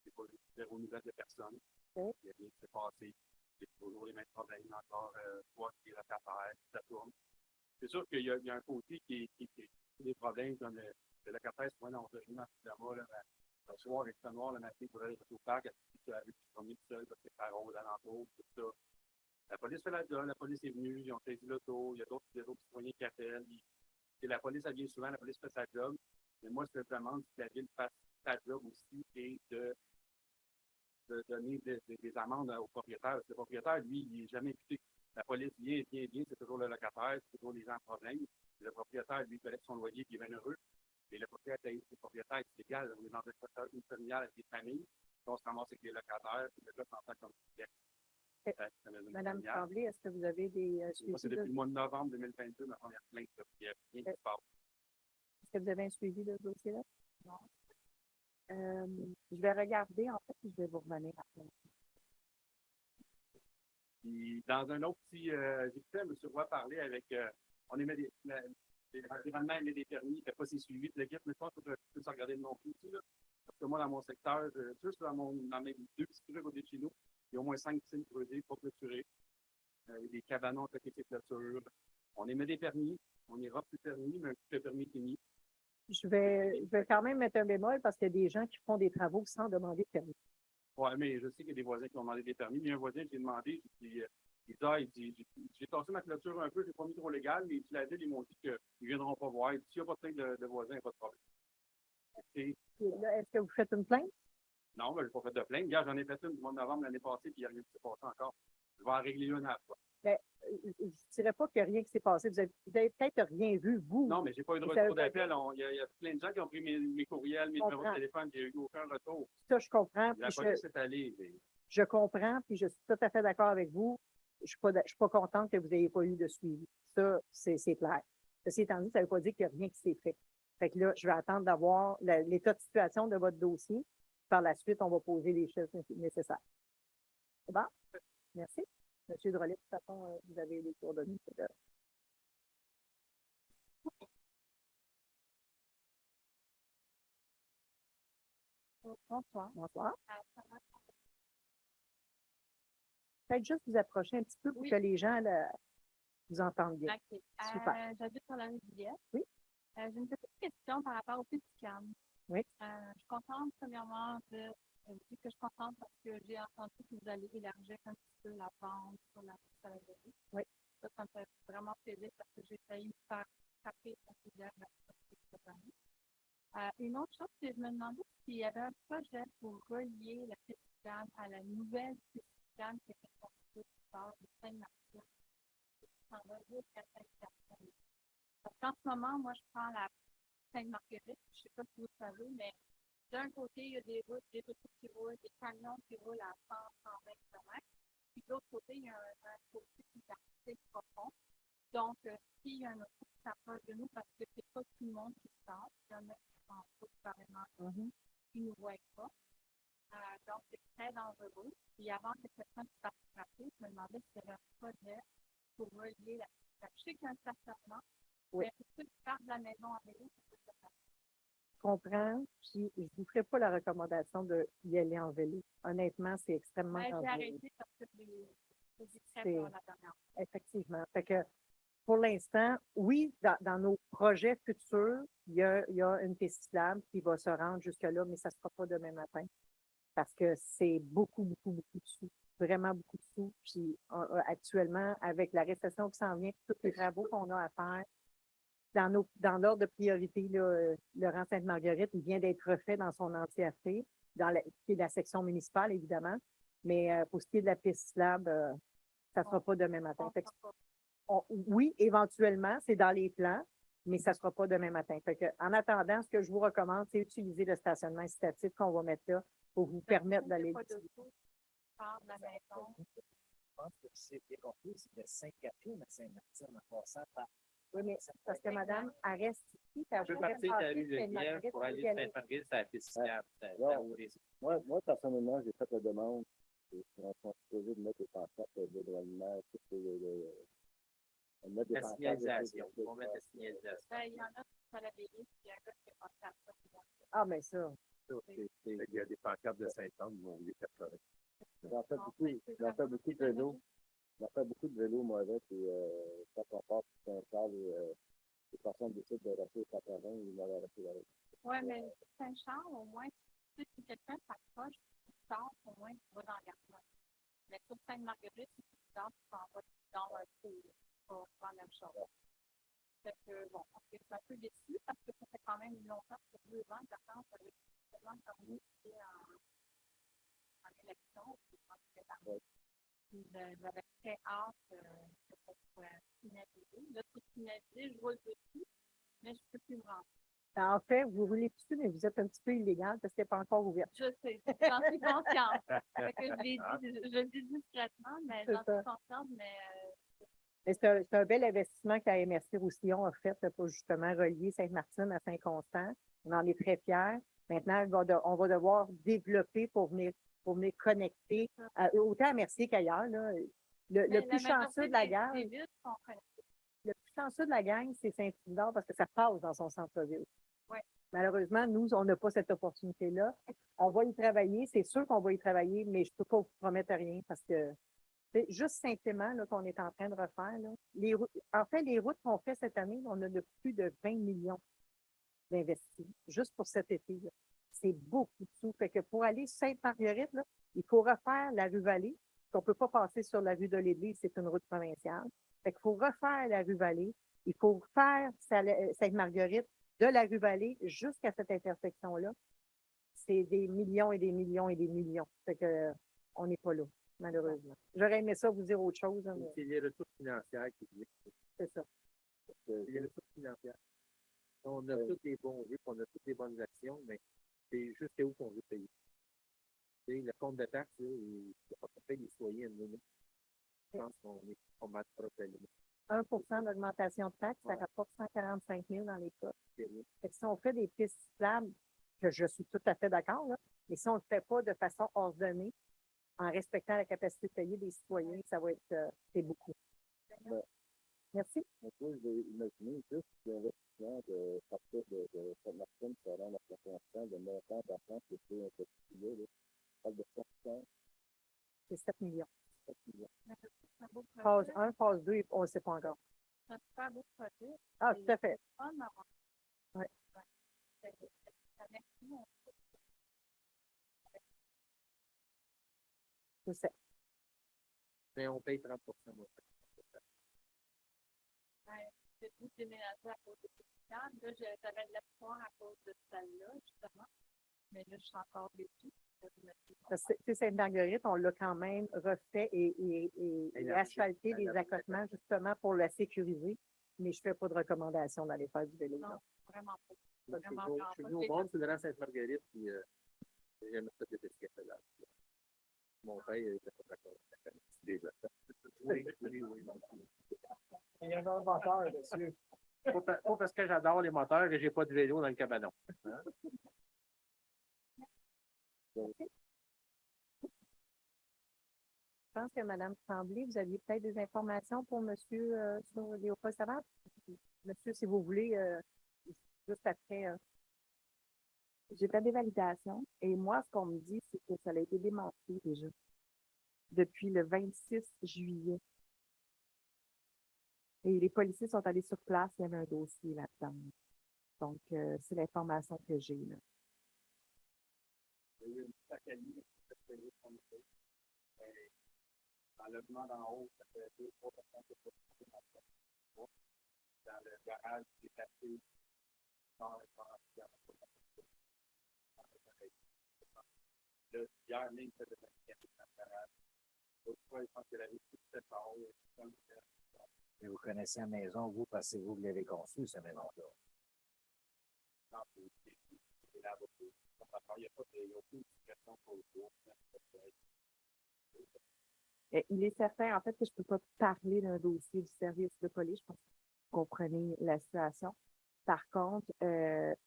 j'ai pas eu zéro nouvelle de personnes, il y a rien qui s'est passé, j'ai toujours les mêmes problèmes, encore toi qui est locataire, ça tourne. C'est sûr qu'il y a un côté qui des problèmes comme le locataire, c'est moi dans le régime là-bas, le soir, avec le noir, le matin, pour aller au parc, tu as vu que tu te promener tout seul parce que c'est par aux alentours, tout ça. La police fait la job, la police est venue, ils ont saisi l'auto, il y a d'autres citoyens qui appellent. Et la police, elle vient souvent, la police fait sa job. Mais moi, ce que je demande, c'est que la ville fasse sa job aussi et de donner des amendes aux propriétaires. Parce que le propriétaire, lui, il n'est jamais imputé. La police vient, c'est toujours le locataire, c'est toujours les gens en problème. Le propriétaire, lui, collecte son loyer, puis il est bien heureux. Et le propriétaire, c'est légal. On est dans un secteur familial avec des familles. On se ramasse avec les locataires, puis le gars s'entend comme Madame Tremblay, est-ce que vous avez des suivis? C'est depuis le mois de novembre 2022, ma première plainte, il n'y a rien qui se passe. Est-ce que vous avez un suivi de ce dossier-là? Non. Je vais regarder, en fait, puis je vais vous revenir après. Puis, dans un autre petit, j'écoutais M. Roy parler avec, on émet l'environnement émet des permis, il ne fait pas ses suivis de l'équipe, mais je pense que je peux regarder le non plus aussi, là. Parce que moi, dans mon secteur, juste dans mes deux petits trucs au de chez nous, il y a au moins 5 piscines creusées, pas clôturées, des cabanons à côté des clôtures. On émet des permis, on ira plus permis, mais le permis est fini. Je vais quand même mettre un bémol parce qu'il y a des gens qui font des travaux sans demander de permis. Oui, mais je sais qu'il y a des voisins qui ont demandé des permis. Il y a un voisin qui a demandé, j'ai tassé ma clôture un peu, j'ai pas mis trop légal, mais la ville, ils m'ont dit qu'ils ne viendront pas voir. S'il n'y a pas de plainte de voisins, il n'y a pas de problème. Est-ce que vous faites une plainte? Non, mais je n'ai pas fait de plainte. Hier, j'en ai fait une du mois de novembre l'année passée, puis il n'y a rien qui s'est passé encore. Je vais en régler une à la fois. Mais je ne dirais pas qu'il n'y a rien qui s'est passé. Vous avez peut-être rien vu, vous. Non, mais je n'ai pas eu de retour d'appel. Il y a plein de gens qui ont pris mes courriels, mes numéros de téléphone, il n'y a eu aucun retour. Ça, je comprends. La police est allée. Je comprends, puis je suis tout à fait d'accord avec vous. Je ne suis pas contente que vous n'ayez pas eu de suivi. Ça, c'est clair. Ceci étant dit, ça ne veut pas dire qu'il n'y a rien qui s'est fait. Fait que là, je vais attendre d'avoir l'état de situation de votre dossier. Par la suite, on va poser les choses nécessaires. C'est bon? Merci. Monsieur Drolet, de toute façon, vous avez les coordonnées. Bonsoir. Bonsoir. Peut-être juste vous approcher un petit peu pour Oui. que les gens vous entendent bien. OK. Super. J'habite sur la rue Juliette. Oui. J'ai une petite question par rapport au Piscam. Oui. Je suis contente, premièrement, vu que je suis contente parce que j'ai entendu que vous allez élargir un petit peu la vente sur la librairie. Oui. Ça me fait vraiment plaisir parce que j'ai failli me faire frapper la filière cette année. Une autre chose, c'est que je me demandais s'il y avait un projet pour relier la Piscam à la nouvelle Piscam qui est construite plus tard de Saint-Martin. Ça va jusqu'à Saint-Martin. Parce qu'en ce moment, moi, je prends la Sainte-Marguerite, je ne sais pas si vous le savez, mais d'un côté, il y a des routes, des autos qui roulent, des camions qui roulent à 100, 120 km. Puis de l'autre côté, il y a un côté qui est assez profond. Donc, s'il y a un auto qui s'approche de nous, parce que c'est pas tout le monde qui sort, il y en a qui s'en foutent carrément, qui ne nous voient pas. Donc, c'est très dangereux. Puis avant que quelqu'un se fasse frapper, je me demandais s'il y avait un projet pour relier la. Je sais qu'il y a un stationnement. Oui. Mais pour ceux qui partent de la maison en vélo, c'est ça. Je comprends, puis je ne vous ferai pas la recommandation d'y aller en vélo. Honnêtement, c'est extrêmement J'ai dangereux. arrêté parce que j'ai très C'est- peur la dernière fois. Effectivement. Fait que pour l'instant, oui, dans nos projets futurs, il y a une piste cyclable qui va se rendre jusque-là, mais ça ne sera pas demain matin. Parce que c'est beaucoup, beaucoup, beaucoup de sous. Vraiment beaucoup de sous. Puis actuellement, avec la récession qui s'en vient, tous les travaux qu'on a à faire, dans l'ordre de priorité, là, Laurent Sainte-Marguerite, il vient d'être refait dans son entièreté, qui est la section municipale, évidemment. Mais pour ce qui est de la piste cyclable, ça ne sera pas demain matin. Fait que oui, éventuellement, c'est dans les plans, mais ça ne sera pas demain matin. Fait que, en attendant, ce que je vous recommande, c'est utiliser le stationnement incitatif qu'on va mettre là pour vous permettre d'aller. Pas de sous, part de la maison. Je pense que c'est bien compris, c'est de Sainte-Catherine à Saint-Martin en passant par. Oui, mais parce que madame, elle reste ici. Je peux partir de la rue Geneviève pour aller de Sainte-Marguerite à la piste cyclable. Moi, personnellement, j'ai fait la demande. On est supposé de mettre des pancartes d'éloignement, La signalisation. On va mettre la signalisation. Il y en a qui sont à la veille, puis il y a un gars qui est passé à ça. Ah, mais ça. Il y a des pancartes de Saint-Anne, ils vont les faire correct. J'en fais beaucoup de vélos. J'en fais beaucoup de vélos, moi, avec. Et quand on passe sur Saint-Charles, les personnes décident de rester au 80, ils vont rester là. Oui, mais Saint-Charles, au moins, si quelqu'un s'approche, tu sors, au moins, tu vas dans la gare. Mais sur Sainte-Marguerite, si tu sors, tu t'en vas dans un trou. C'est pas la même chose. Fait que, bon, je suis un peu déçue parce que ça fait quand même longtemps, ça fait 2 ans que j'attends que justement comme nous, qui est en élection, puis j'avais très hâte que ça soit finalisé. Là, c'est finalisé, je roule dessus, mais je ne peux plus me rendre. En fait, vous roulez dessus, mais vous êtes un petit peu illégal parce que n'est pas encore ouvert. Je sais, j'en suis consciente. Fait que je le dis discrètement, mais j'en suis consciente, Mais c'est un bel investissement que la MRC Roussillon a fait pour justement relier Sainte-Martine à Saint-Constant. On en est très fiers. Maintenant, on va devoir développer pour venir connecter, autant à Mercier qu'ailleurs. Le plus chanceux de la gang, le plus chanceux de la gang, c'est Saint-Trinidad parce que ça passe dans son centre-ville. Ouais. Malheureusement, nous, on n'a pas cette opportunité-là. On va y travailler, c'est sûr qu'on va y travailler, mais je ne peux pas vous promettre rien parce que c'est juste simplement qu'on est en train de refaire. Là. En fait, les routes qu'on fait cette année, on a de plus de 20 millions d'investis, juste pour cet été. Là. C'est beaucoup de sous. Fait que pour aller Sainte-Marguerite, là, il faut refaire la rue Vallée. On ne peut pas passer sur la rue de l'Église, c'est une route provinciale. Fait qu'il faut refaire la rue Vallée. Il faut faire Sainte-Marguerite de la rue Vallée jusqu'à cette intersection-là. C'est des millions et des millions et des millions. Fait que on n'est pas là, malheureusement. J'aurais aimé ça vous dire autre chose. Hein, mais... C'est les ressources financières qui viennent. C'est ça. C'est les ressources financières. On a tous des bons jeux, on a toutes des bonnes actions, mais c'est jusqu'à où qu'on veut payer. Le compte de taxes, on paye les citoyens à nous. Je pense qu'on est pas mal proche de la limite. 1 d'augmentation de taxes, ça rapporte 145 000 dans les cas. Fait que si on fait des pistes cyclables, que je suis tout à fait d'accord, là, mais si on ne le fait pas de façon ordonnée, en respectant la capacité de payer des citoyens, ça va être c'est beaucoup. Merci. Donc, moi, je vais imaginer juste l'investissement de partir de Saint-Martin pour aller à la constant de montant d'argent qui était un peu plus là. On parle de 100%. C'est 7 millions. 7 millions. Phase 1, phase 2, on ne sait pas encore. C'est un super beau projet. Ah, tout à fait. Ah, non. Ouais. Merci. Je sais. Mais on paye 30%. Moi. J'ai tout déménagé à cause de ce temps. Là, j'avais de l'espoir à cause de celle-là, justement. Mais là, je suis encore déçue. Parce que Sainte-Marguerite, on l'a quand même refait et asphalté des accotements justement pour la sécuriser. Mais je ne fais pas de recommandation d'aller faire du vélo. Non, vraiment pas. Moi, je suis venu au monde, c'est le Sainte-Marguerite, puis j'ai jamais fait de escapade. Mon père, il était pas d'accord. Déjà. Oui. Il y a un moteur dessus. Pas parce que j'adore les moteurs que j'ai pas de vélo dans le cabanon. Hein? Je pense que Mme Tremblay, vous aviez peut-être des informations pour monsieur sur Léopold Savard. Monsieur, si vous voulez, juste après. J'ai fait des validations et moi, ce qu'on me dit, c'est que ça a été démenti déjà depuis le 26 juillet. Et les policiers sont allés sur place, il y avait un dossier là-dedans. Donc, c'est l'information que j'ai là. Il y a eu une saccanie dans le logement d'en haut, ça fait 2-3 personnes qui sont dans le garage qui est passé dans le hier, même, ça devait être dans le garage. L'autre fois, je pense que la vie était par haut. Et vous connaissez la maison, vous, parce que vous l'avez conçue, cette maison-là. Non, c'est là, il n'y a aucune explication pour le tour. Il est certain, en fait, que je ne peux pas parler d'un dossier du service de police. Je pense que vous comprenez la situation. Par contre,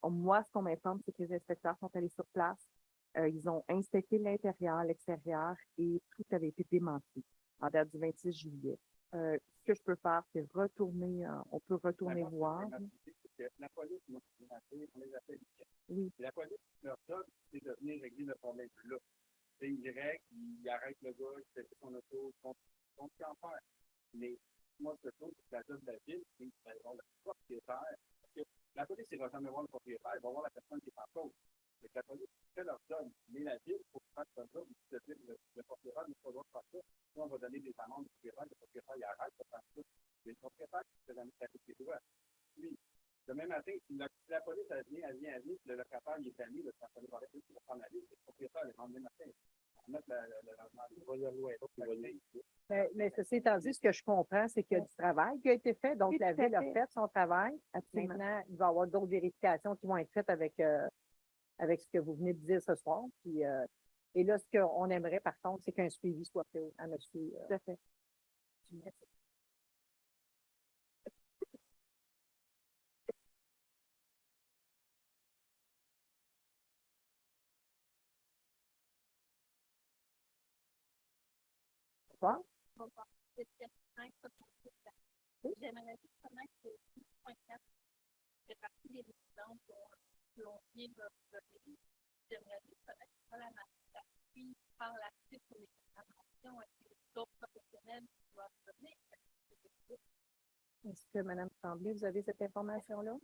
moi, ce qu'on m'informe, c'est que les inspecteurs sont allés sur place. Ils ont inspecté l'intérieur, l'extérieur et tout avait été démenti en date du 26 juillet. Ce que je peux faire, c'est retourner, on peut retourner voir. La police, on les appelle. Oui. La police, leur job, c'est de venir régler le problème là. Il règle, il arrête le gars, il fait son auto, on peut en faire. Mais moi, ce que je trouve, c'est que la job de la ville, c'est d'aller voir le propriétaire. Parce que la police, il ne va jamais voir le propriétaire, il va voir la personne qui est en cause. Donc, la police fait leur job. Mais la ville, il faut faire son job, le propriétaire ne peut pas faire ça. Sinon, on va donner des amendes au propriétaire, le propriétaire, il arrête de faire ça. Mais le propriétaire, qui fait la ses droits. Oui. Demain matin, si la police, elle vient, puis le locataire, il est allé, ça va aller plus pour prendre la ville, le propriétaire, le lendemain matin. Mais ceci étant dit, ce que je comprends, c'est qu'il y a du travail qui a été fait. Donc, la ville a fait son travail. Absolument. Maintenant, il va y avoir d'autres vérifications qui vont être faites avec ce que vous venez de dire ce soir. Puis, et là, ce qu'on aimerait, par contre, c'est qu'un suivi soit fait à monsieur. Tout à fait. Quoi? J'aimerais juste connaître le 6.4. C'est partie des résidents dont plombier va venir. J'aimerais juste connaître la matière. Puis, par la suite, pour les interventions avec d'autres professionnels qui doivent venir. Est-ce que Mme Tremblay, vous avez cette information-là?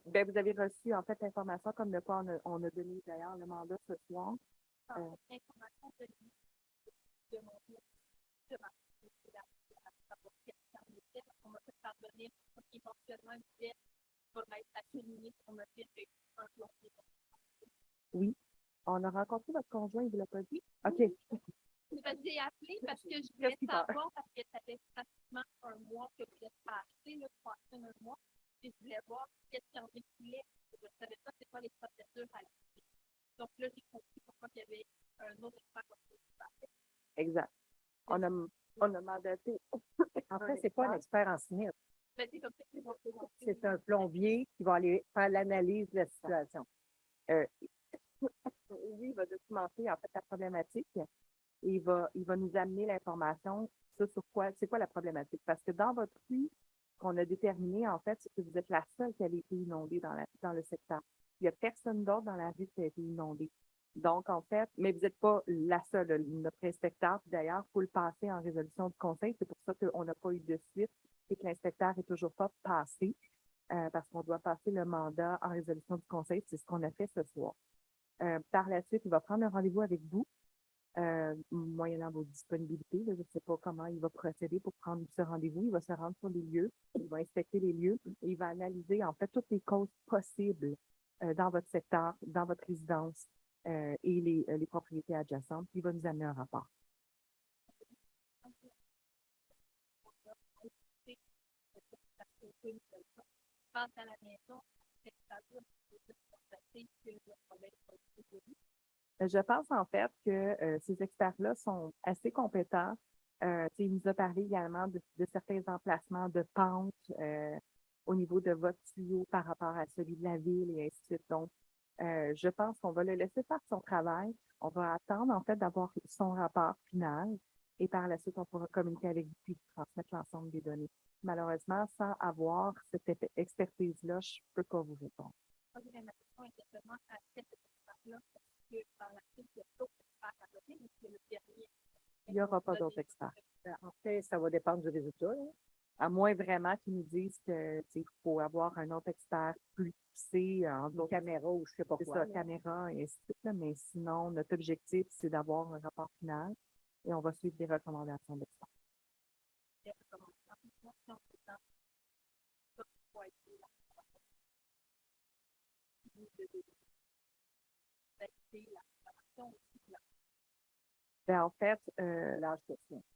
Ben, vous avez reçu, en fait, l'information comme de quoi on a donné d'ailleurs le mandat ce soir. L'information de mon de ma on m'a fait parvenir éventuellement un billet pour m'être acheminé pour me faire un plombier. Oui. On a rencontré votre conjoint, il vous l'a pas dit? OK. J'ai appelé parce que je voulais savoir, parce que ça fait pratiquement un mois que vous êtes passé, là, passé un mois, et je voulais voir qu'est-ce qui en découlait. Je ne savais pas c'est quoi les procédures à l'esprit. Donc là, j'ai compris pourquoi il y avait un autre expert comme ça. Exact. On a mandaté. En fait, c'est pas un expert en sinistre. Ben, c'est comme ça qu'ils vont présenter. C'est un plombier qui va aller faire l'analyse de la situation. Lui, il va documenter en fait la problématique et il va nous amener l'information sur quoi, c'est quoi la problématique. Parce que dans votre rue, qu'on a déterminé, en fait, c'est que vous êtes la seule qui a été inondée dans le secteur. Il n'y a personne d'autre dans la rue qui a été inondée. Donc, en fait, mais vous n'êtes pas la seule. Notre inspecteur, d'ailleurs, il faut le passer en résolution du conseil. C'est pour ça qu'on n'a pas eu de suite et que l'inspecteur n'est toujours pas passé parce qu'on doit passer le mandat en résolution du conseil. C'est ce qu'on a fait ce soir. Par la suite, il va prendre un rendez-vous avec vous, moyennant vos disponibilités. Je ne sais pas comment il va procéder pour prendre ce rendez-vous. Il va se rendre sur les lieux, il va inspecter les lieux et il va analyser en fait toutes les causes possibles dans votre secteur, dans votre résidence et les propriétés adjacentes. Puis il va nous amener un rapport. Passe à la maison, c'est ça, constater que le problème est résolu. Je pense en fait que ces experts-là sont assez compétents. Il nous a parlé également de certains emplacements de pente au niveau de votre tuyau par rapport à celui de la ville et ainsi de suite. Donc, je pense qu'on va le laisser faire son travail. On va attendre en fait d'avoir son rapport final et par la suite, on pourra communiquer avec vous et transmettre l'ensemble des données. Malheureusement, sans avoir cette expertise-là, je ne peux pas vous répondre. Ma question était seulement à cet expert-là, parce que par la suite, il y a d'autres experts à côté, mais c'est le dernier. Il n'y aura pas d'autres experts. En fait, ça va dépendre du résultat. Là. À moins vraiment qu'ils nous disent qu'il faut avoir un autre expert plus poussé en Une caméra ou je ne sais pas c'est quoi. ça, là. caméra et ainsi de suite. Là. Mais sinon, notre objectif, c'est d'avoir un rapport final et on va suivre les recommandations d'experts. Les recommandations, si on peut dans ça, pour être là. Ben, en fait,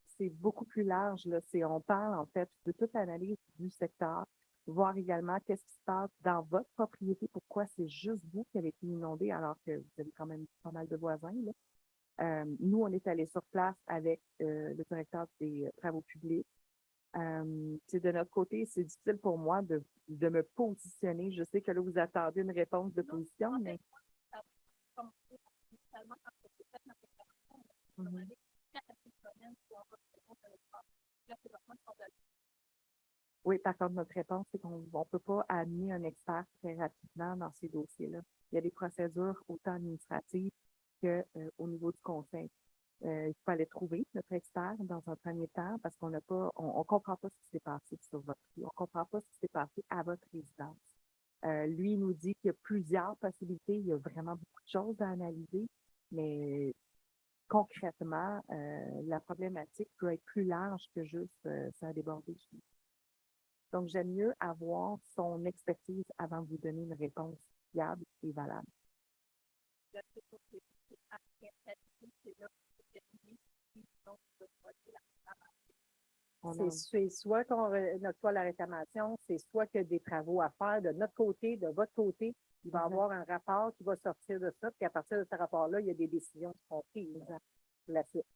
c'est beaucoup plus large. Là. On parle en fait de toute l'analyse du secteur, voir également qu'est-ce qui se passe dans votre propriété, pourquoi c'est juste vous qui avez été inondé alors que vous avez quand même pas mal de voisins. Là. Nous, on est allé sur place avec le directeur des travaux publics. De notre côté, c'est difficile pour moi de me positionner. Je sais que là, vous attendez une réponse de position, mais... Oui, par contre, notre réponse, c'est qu'on ne peut pas amener un expert très rapidement dans ces dossiers-là. Il y a des procédures autant administratives qu'au niveau du conseil. Il faut aller trouver notre expert dans un premier temps parce qu'on n'a pas, on comprend pas ce qui s'est passé sur votre rue. On comprend pas ce qui s'est passé à votre résidence. Lui, il nous dit qu'il y a plusieurs possibilités. Il y a vraiment beaucoup de choses à analyser, mais concrètement, la problématique peut être plus large que juste ça a débordé. Donc, j'aime mieux avoir son expertise avant de vous donner une réponse fiable et valable. C'est soit qu'on reçoit la réclamation, c'est soit qu'il y a des travaux à faire de notre côté, de votre côté. Il va y avoir un rapport qui va sortir de ça, puis à partir de ce rapport-là, il y a des décisions qui sont prises pour la suite.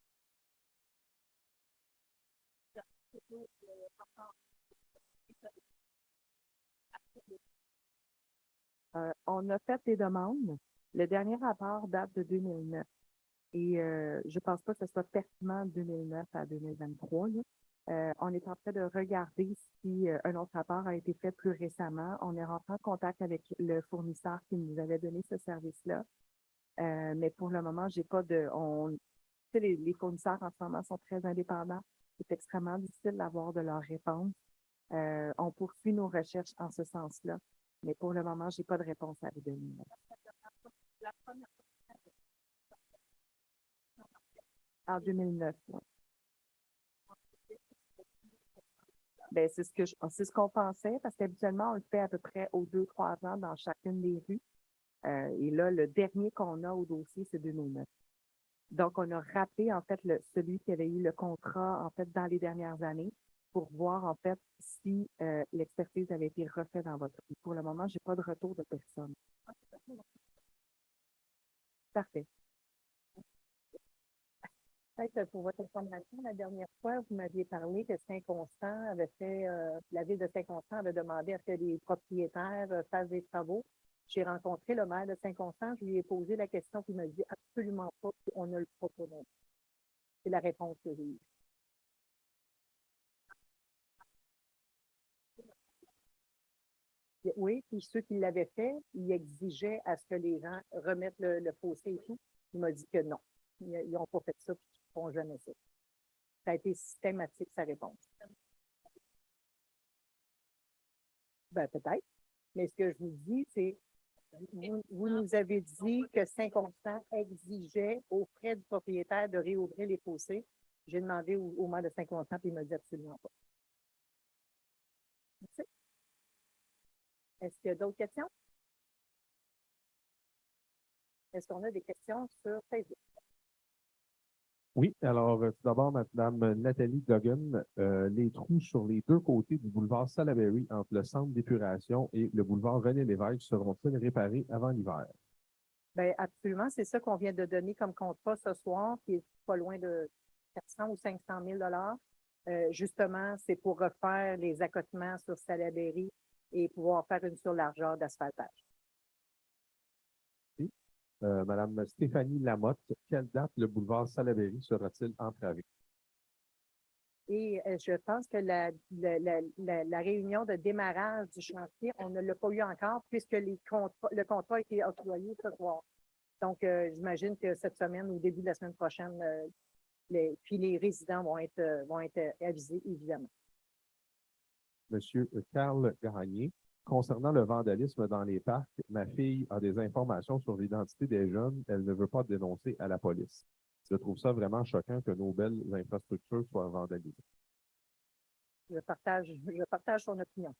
On a fait des demandes. Le dernier rapport date de 2009. Et je pense pas que ce soit pertinent de 2009 à 2023. Là. On est en train de regarder si un autre rapport a été fait plus récemment. On est rentré en contact avec le fournisseur qui nous avait donné ce service-là. Mais pour le moment, j'ai pas de... les fournisseurs en ce moment sont très indépendants. C'est extrêmement difficile d'avoir de leur réponse. On poursuit nos recherches en ce sens-là. Mais pour le moment, j'ai pas de réponse à vous donner. En 2009, oui. Ben, c'est ce qu'on pensait, parce qu'habituellement, on le fait à peu près aux 2-3 ans dans chacune des rues. Et là, le dernier qu'on a au dossier, c'est 2009. Donc, on a rappelé, en fait, celui qui avait eu le contrat, en fait, dans les dernières années, pour voir, en fait, si l'expertise avait été refaite dans votre rue. Pour le moment, j'ai pas de retour de personne. Parfait. Peut-être pour votre information, la dernière fois, vous m'aviez parlé que Saint-Constant avait fait, la ville de Saint-Constant avait demandé à ce que les propriétaires fassent des travaux. J'ai rencontré le maire de Saint-Constant, je lui ai posé la question, puis il m'a dit absolument pas, puis on ne le fera pas non plus. C'est la réponse que j'ai eue. Oui, puis ceux qui l'avaient fait, ils exigeaient à ce que les gens remettent le fossé et tout. Il m'a dit que non. Ils n'ont pas fait ça, puis ils ne font jamais ça. Ça a été systématique, sa réponse. Ben, peut-être. Mais ce que je vous dis, c'est, vous nous avez dit que Saint-Constant exigeait aux frais du propriétaire de réouvrir les fossés. J'ai demandé au maire de Saint-Constant, puis il m'a dit absolument pas. Merci. Est-ce qu'il y a d'autres questions? Est-ce qu'on a des questions sur Facebook? Oui, alors tout d'abord, Madame Nathalie Duggan, les trous sur les deux côtés du boulevard Salaberry entre le centre d'épuration et le boulevard René-Lévesque seront-ils réparés avant l'hiver? Bien, absolument, c'est ça qu'on vient de donner comme contrat ce soir, qui est pas loin de 400 ou 500 000 Justement, c'est pour refaire les accotements sur Salaberry et pouvoir faire une surlargeur d'asphaltage. Madame Stéphanie Lamotte, quelle date le boulevard Salaberry sera-t-il entravé? Et je pense que la réunion de démarrage du chantier, on ne l'a pas eu encore puisque le contrat a été octroyé ce soir. Donc, j'imagine que cette semaine, au début de la semaine prochaine, puis les résidents vont être avisés, évidemment. Monsieur Carl Gagné, concernant le vandalisme dans les parcs, ma fille a des informations sur l'identité des jeunes. Elle ne veut pas dénoncer à la police. Je trouve ça vraiment choquant que nos belles infrastructures soient vandalisées. Je partage son opinion.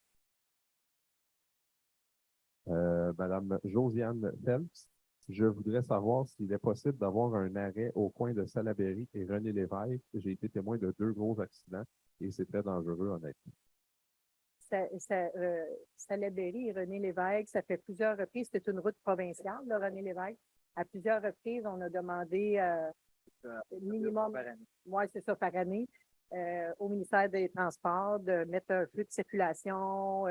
Madame Josiane Phelps, je voudrais savoir s'il est possible d'avoir un arrêt au coin de Salaberry et René-Lévesque. J'ai été témoin de 2 gros accidents et c'est très dangereux, honnêtement. Salaberry et René-Lévesque, ça fait plusieurs reprises. C'est une route provinciale, le René-Lévesque. À plusieurs reprises, on a demandé minimum, moi c'est ça par année, au ministère des Transports de mettre un flux de circulation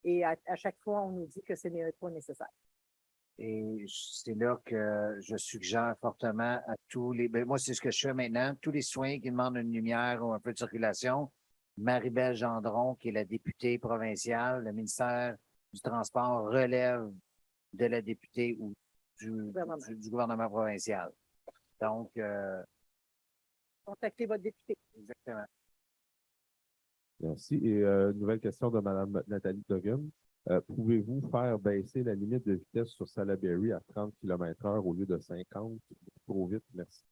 et à chaque fois, on nous dit que ce n'est pas nécessaire. Et c'est là que je suggère fortement à tous les... Ben moi, c'est ce que je fais maintenant. Tous les citoyens qui demandent une lumière ou un peu de circulation, Marie-Belle Gendron, qui est la députée provinciale, le ministère du Transport relève de la députée ou du gouvernement provincial. Donc, contactez votre député. Exactement. Merci. Et nouvelle question de Mme Nathalie Duggan. Pouvez-vous faire baisser la limite de vitesse sur Salaberry à 30 km/h au lieu de 50? Trop vite, merci.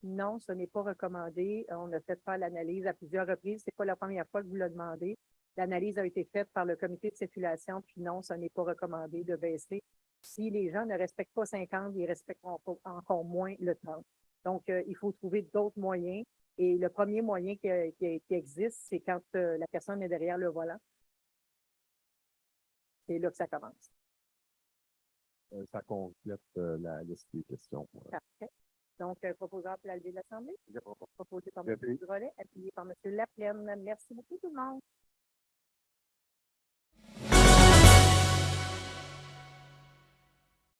Non, ce n'est pas recommandé. On a fait faire l'analyse à plusieurs reprises. C'est pas la première fois que vous le demandez. L'analyse a été faite par le comité de circulation, puis non, ce n'est pas recommandé de baisser. Si les gens ne respectent pas 50, ils respecteront encore moins le 30. Donc, il faut trouver d'autres moyens. Et le premier moyen qui existe, c'est quand la personne est derrière le volant. C'est là que ça commence. Ça complète la liste des questions. Parfait. Donc, proposeur pour la levée de l'Assemblée. Proposé par M. Drolet, appuyé par M. Laplaine. Merci beaucoup tout le monde.